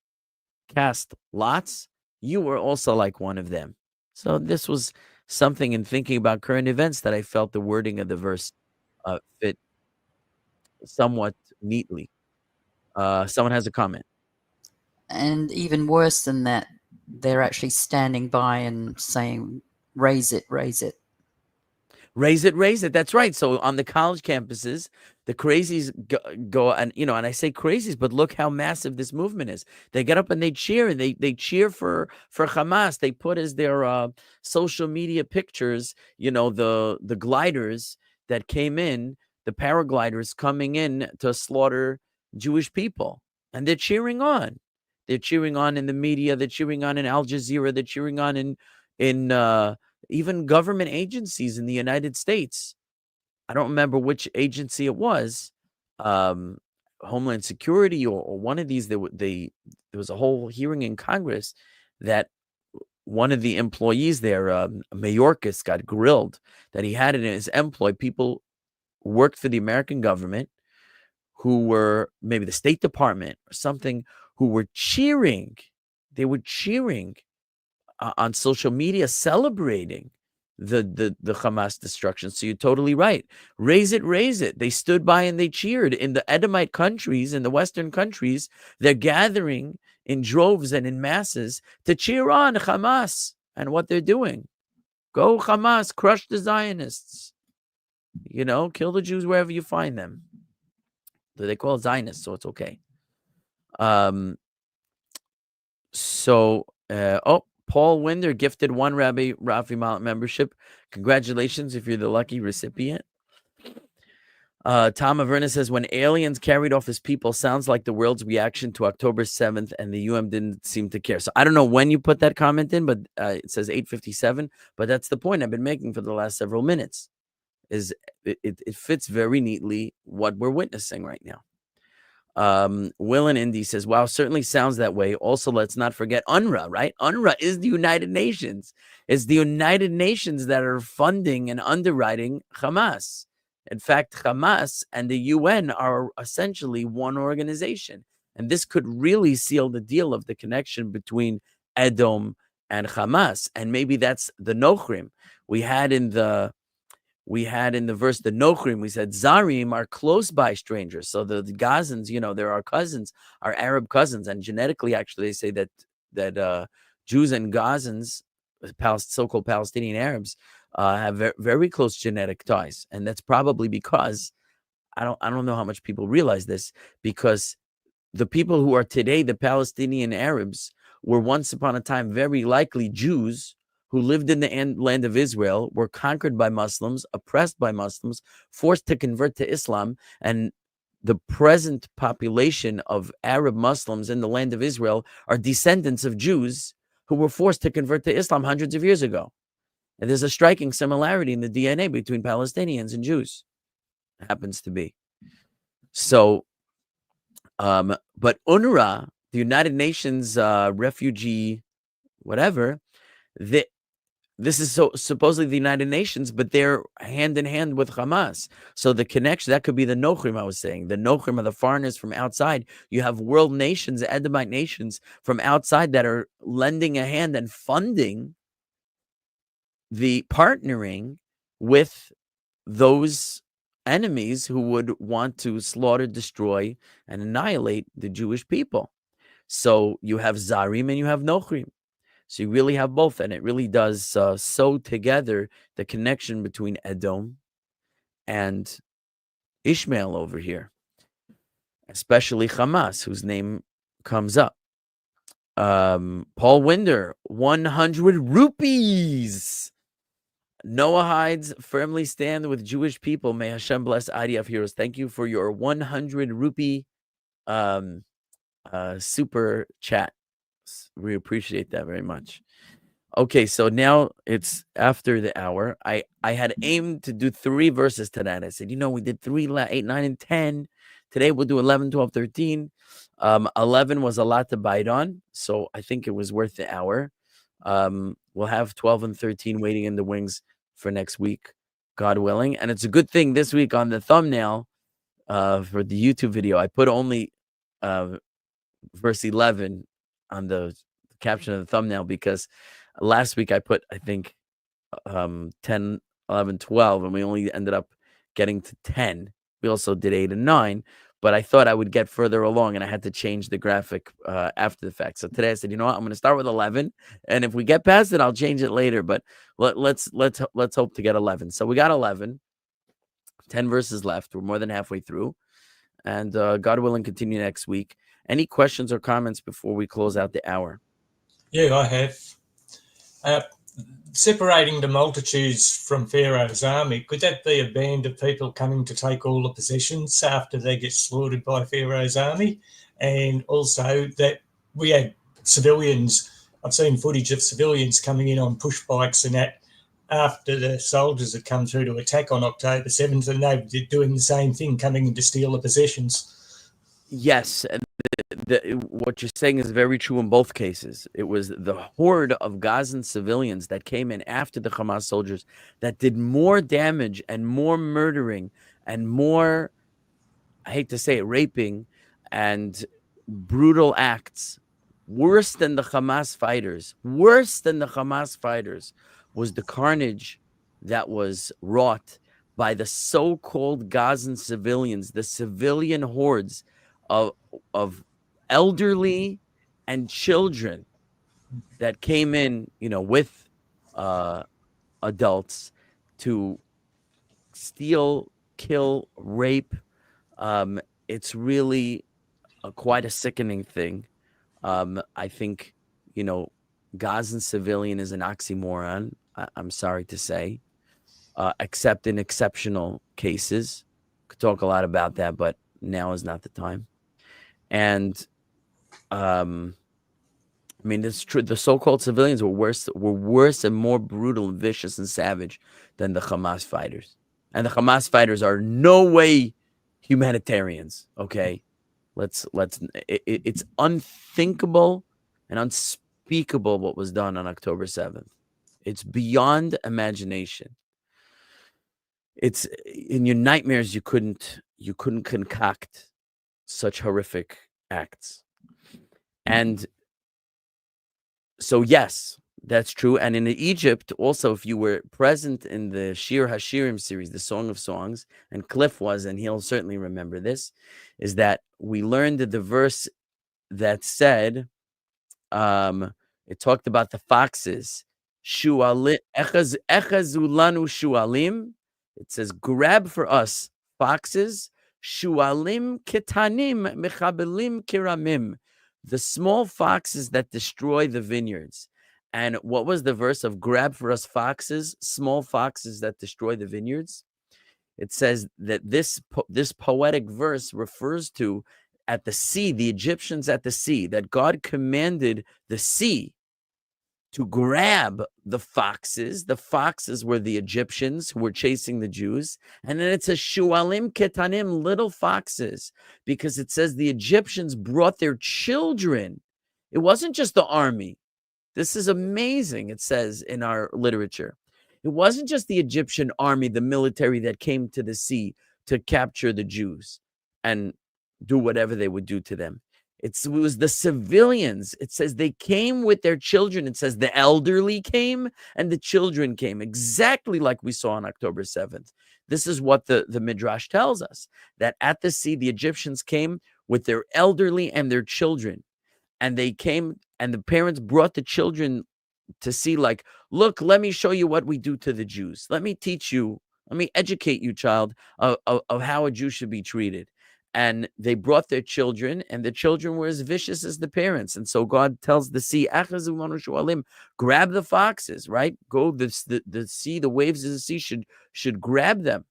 cast lots. You were also like one of them. So this was something in thinking about current events that I felt the wording of the verse fit somewhat neatly. Someone has a comment. And even worse than that, they're actually standing by and saying, raise it, raise it. Raise it, raise it. That's right. So on the college campuses, the crazies go and, and I say crazies, but look how massive this movement is. They get up and they cheer, and they cheer for Hamas. They put as their social media pictures, the gliders that came in, the paragliders coming in to slaughter Jewish people, and they're cheering on. They're cheering on in the media. They're cheering on in Al Jazeera. They're cheering on in even government agencies in the United States. I don't remember which agency it was, Homeland Security or one of these. There was a whole hearing in Congress that one of the employees there, Mayorkas, got grilled that he had in his employ people who worked for the American government, who were maybe the State Department or something, who were cheering. They were cheering on social media, celebrating the Hamas destruction. So you're totally right. Raise it, raise it. They stood by and they cheered. In the Edomite countries, in the Western countries, they're gathering in droves and in masses to cheer on Hamas and what they're doing. Go Hamas, crush the Zionists. Kill the Jews wherever you find them. They call it Zionists, so it's okay. Paul Winder gifted one Rabbi Rafi Mallet membership. Congratulations if you're the lucky recipient. Tom Averna says, when aliens carried off his people, sounds like the world's reaction to October 7th, and the UM didn't seem to care. So I don't know when you put that comment in, but it says 8:57. But that's the point I've been making for the last several minutes. Is it fits very neatly what we're witnessing right now. Will and Indy says, wow, certainly sounds that way. Also, let's not forget UNRWA, right? UNRWA is the United Nations. It's the United Nations that are funding and underwriting Hamas. In fact, Hamas and the UN are essentially one organization. And this could really seal the deal of the connection between Edom and Hamas. And maybe that's the Nochrim. We had in the verse, the Nochrim, we said Zarim are close by strangers. So the Gazans, they're our cousins, our Arab cousins. And genetically, actually, they say that Jews and Gazans, so-called Palestinian Arabs, have very, very close genetic ties. And that's probably because, I don't know how much people realize this, because the people who are today the Palestinian Arabs were once upon a time very likely Jews who lived in the land of Israel, were conquered by Muslims, oppressed by Muslims, forced to convert to Islam. And the present population of Arab Muslims in the land of Israel are descendants of Jews who were forced to convert to Islam hundreds of years ago. And there's a striking similarity in the DNA between Palestinians and Jews. It happens to be. So, but UNRWA, the United Nations refugee, whatever, this is supposedly the United Nations, but they're hand in hand with Hamas. So the connection, that could be the Nochrim I was saying. The Nochrim are the foreigners from outside. You have world nations, Edomite nations from outside that are lending a hand and funding the partnering with those enemies who would want to slaughter, destroy, and annihilate the Jewish people. So you have Zarim and you have Nochrim. So you really have both, and it really does sew together the connection between Edom and Ishmael over here, especially Hamas, whose name comes up. Paul Winder, 100 rupees. Noahides firmly stand with Jewish people. May Hashem bless IDF heroes. Thank you for your 100 rupee super chat. We appreciate that very much. Okay, so now it's after the hour. I had aimed to do 3 verses tonight. I said, we did 3, 8, 9, and 10. Today we'll do 11, 12, 13. 11 was a lot to bite on, so I think it was worth the hour. We'll have 12 and 13 waiting in the wings for next week, God willing. And it's a good thing this week on the thumbnail for the YouTube video, I put only verse 11 on the caption of the thumbnail, because last week I put, I think, 10, 11, 12, and we only ended up getting to 10. We also did 8 and 9, but I thought I would get further along, and I had to change the graphic after the fact. So today I said, you know what, I'm going to start with 11, and if we get past it, I'll change it later. But let's hope to get 11. So we got 11, 10 verses left. We're more than halfway through, and God willing, continue next week. Any questions or comments before we close out the hour? Yeah, I have. Separating the multitudes from Pharaoh's army, could that be a band of people coming to take all the possessions after they get slaughtered by Pharaoh's army? And also that we had civilians, I've seen footage of civilians coming in on push bikes and that after the soldiers had come through to attack on October 7th, and they were doing the same thing, coming in to steal the possessions. Yes, and what you're saying is very true in both cases. It was the horde of Gazan civilians that came in after the Hamas soldiers that did more damage and more murdering and more, I hate to say it, raping and brutal acts. Worse than the Hamas fighters, was the carnage that was wrought by the so-called Gazan civilians, the civilian hordes of elderly and children that came in, with adults to steal, kill, rape. It's really quite a sickening thing. I think, Gazan civilian is an oxymoron, I'm sorry to say, except in exceptional cases. Could talk a lot about that, but now is not the time. And I mean, it's true. The so-called civilians were worse and more brutal and vicious and savage than the Hamas fighters. And the Hamas fighters are no way humanitarians. Okay, it's unthinkable and unspeakable what was done on October 7th. It's beyond imagination. It's in your nightmares. You couldn't concoct such horrific acts. And so, yes, that's true. And in Egypt, also, if you were present in the Shir HaShirim series, the Song of Songs, and Cliff was, and he'll certainly remember this, is that we learned the verse that said, it talked about the foxes. Shualim, echazulanu shualim. It says, grab for us foxes. Shualim ketanim mechabelim kiramim. The small foxes that destroy the vineyards. And what was the verse of grab for us foxes, small foxes that destroy the vineyards? It says that this poetic verse refers to at the sea, the Egyptians at the sea, that God commanded the sea to grab the foxes. The foxes were the Egyptians who were chasing the Jews. And then it says, Shualim ketanim, little foxes, because it says the Egyptians brought their children. It wasn't just the army. This is amazing, it says in our literature. It wasn't just the Egyptian army, the military that came to the sea to capture the Jews and do whatever they would do to them. It was the civilians. It says they came with their children. It says the elderly came and the children came, exactly like we saw on October 7th. This is what the Midrash tells us, that at the sea, the Egyptians came with their elderly and their children. And they came, and the parents brought the children to see, like, look, let me show you what we do to the Jews. Let me teach you, let me educate you, child, of how a Jew should be treated. And they brought their children, and the children were as vicious as the parents. And so God tells the sea, grab the foxes, right? Go, the sea, the waves of the sea should grab them.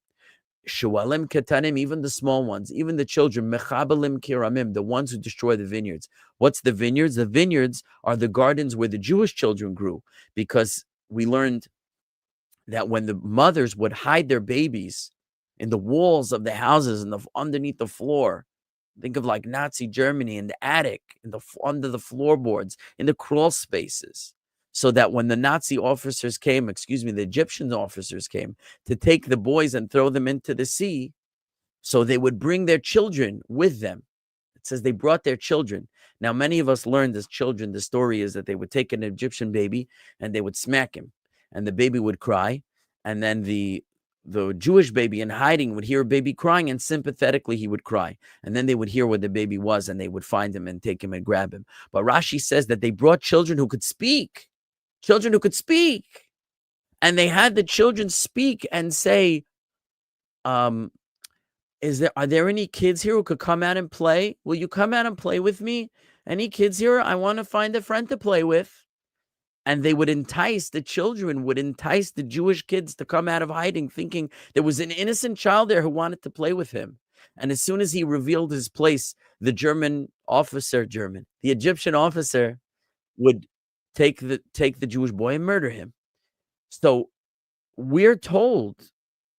Shualim ketanim, even the small ones, even the children, mechabelim kiramim, the ones who destroy the vineyards. What's the vineyards? The vineyards are the gardens where the Jewish children grew, because we learned that when the mothers would hide their babies in the walls of the houses and underneath the floor, think of like Nazi Germany, in the attic, under the floorboards, in the crawl spaces, so that when the Nazi officers came, the Egyptian officers came to take the boys and throw them into the sea, so they would bring their children with them. It says they brought their children. Now, many of us learned as children, the story is that they would take an Egyptian baby and they would smack him, and the baby would cry, and then the Jewish baby in hiding would hear a baby crying, and sympathetically he would cry. And then they would hear where the baby was, and they would find him and take him and grab him. But Rashi says that they brought children who could speak. And they had the children speak and say, are there any kids here who could come out and play? Will you come out and play with me? Any kids here? I want to find a friend to play with. And they would entice the Jewish kids to come out of hiding, thinking there was an innocent child there who wanted to play with him. And as soon as he revealed his place, the Egyptian officer would take the Jewish boy and murder him. So we're told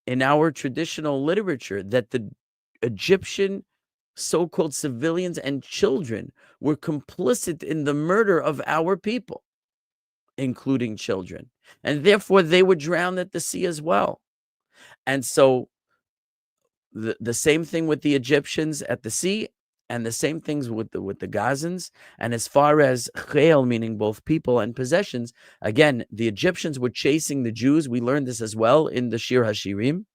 in our traditional literature that the Egyptian so-called civilians and children were complicit in the murder of our people, including children, and therefore they were drowned at the sea as well. And so the same thing with the Egyptians at the sea, and the same things with the Gazans. And as far as chayil, meaning both people and possessions, again, the Egyptians were chasing the Jews. We learned this as well in the Shir HaShirim,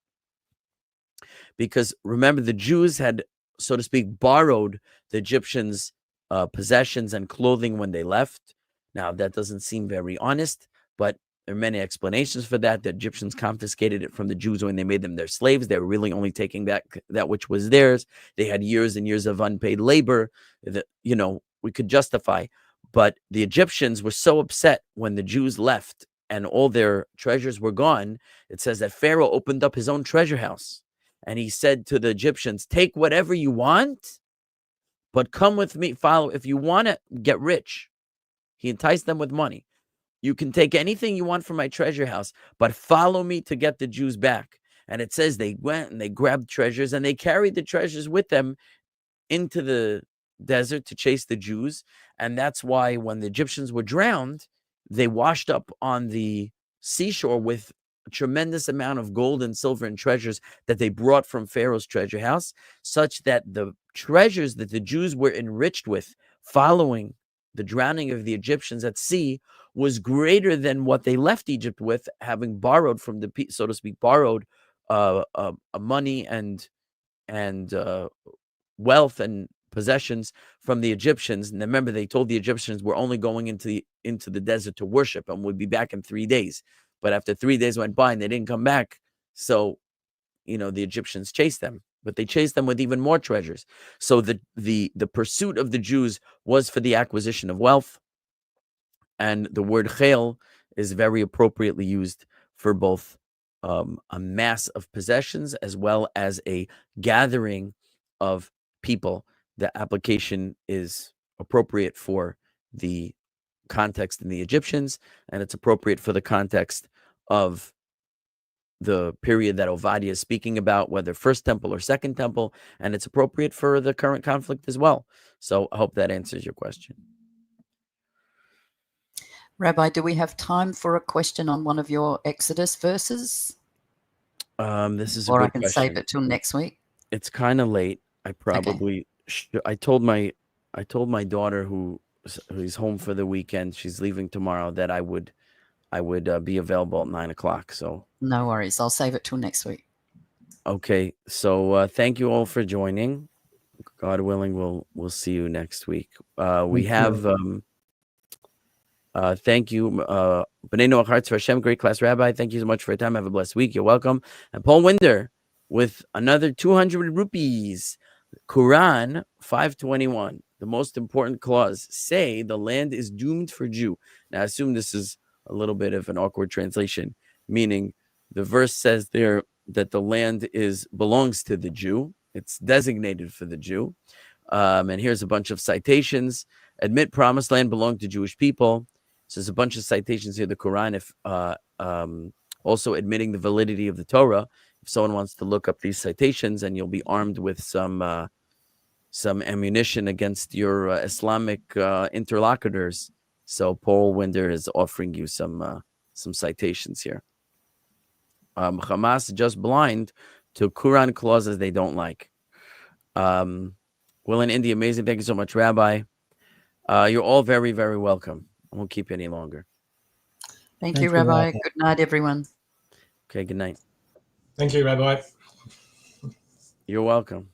because remember, the Jews had, so to speak, borrowed the Egyptians' possessions and clothing when they left. Now, that doesn't seem very honest, but there are many explanations for that. The Egyptians confiscated it from the Jews when they made them their slaves. They were really only taking back that which was theirs. They had years and years of unpaid labor that, we could justify. But the Egyptians were so upset when the Jews left and all their treasures were gone. It says that Pharaoh opened up his own treasure house. And he said to the Egyptians, take whatever you want, but come with me, follow. If you want to get rich, he enticed them with money. You can take anything you want from my treasure house, but follow me to get the Jews back. And it says they went and they grabbed treasures and they carried the treasures with them into the desert to chase the Jews. And that's why when the Egyptians were drowned, they washed up on the seashore with a tremendous amount of gold and silver and treasures that they brought from Pharaoh's treasure house, such that the treasures that the Jews were enriched with following the drowning of the Egyptians at sea was greater than what they left Egypt with, having borrowed from the, so to speak, borrowed money and wealth and possessions from the Egyptians. And remember, they told the Egyptians we're only going into the desert to worship and we'd be back in 3 days. But after 3 days went by and they didn't come back, so the Egyptians chased them. But they chased them with even more treasures. So the pursuit of the Jews was for the acquisition of wealth. And the word chel is very appropriately used for both a mass of possessions as well as a gathering of people. The application is appropriate for the context in the Egyptians, and it's appropriate for the context of the period that Ovadyah is speaking about, whether First Temple or Second Temple, and it's appropriate for the current conflict as well. So I hope that answers your question. Rabbi, do we have time for a question on one of your Exodus verses? This is a or good I can question. save it till next week. It's kind of late. I probably I told my daughter who's home for the weekend, she's leaving tomorrow, that I would be available at 9 o'clock. So no worries. I'll save it till next week. Okay. So thank you all for joining. God willing, we'll see you next week. We have thank you, B'nai Noach Hearts for Hashem, great class rabbi. Thank you so much for your time. Have a blessed week. You're welcome. And Paul Winder with another 200 rupees. Quran 521, the most important clause, say the land is doomed for Jew. Now, I assume this is a little bit of an awkward translation, meaning the verse says there that the land belongs to the Jew. It's designated for the Jew. And here's a bunch of citations. Admit promised land belonged to Jewish people. So there's a bunch of citations here. The Quran, also admitting the validity of the Torah. If someone wants to look up these citations, and you'll be armed with some ammunition against your Islamic interlocutors. So Paul Winder is offering you some citations here. Hamas just blind to Quran clauses they don't like. Will and Indy, amazing. Thank you so much, Rabbi. You're all very, very welcome. I won't keep you any longer. Thank you, Rabbi. Good night, everyone. Okay, good night. Thank you, Rabbi. You're welcome.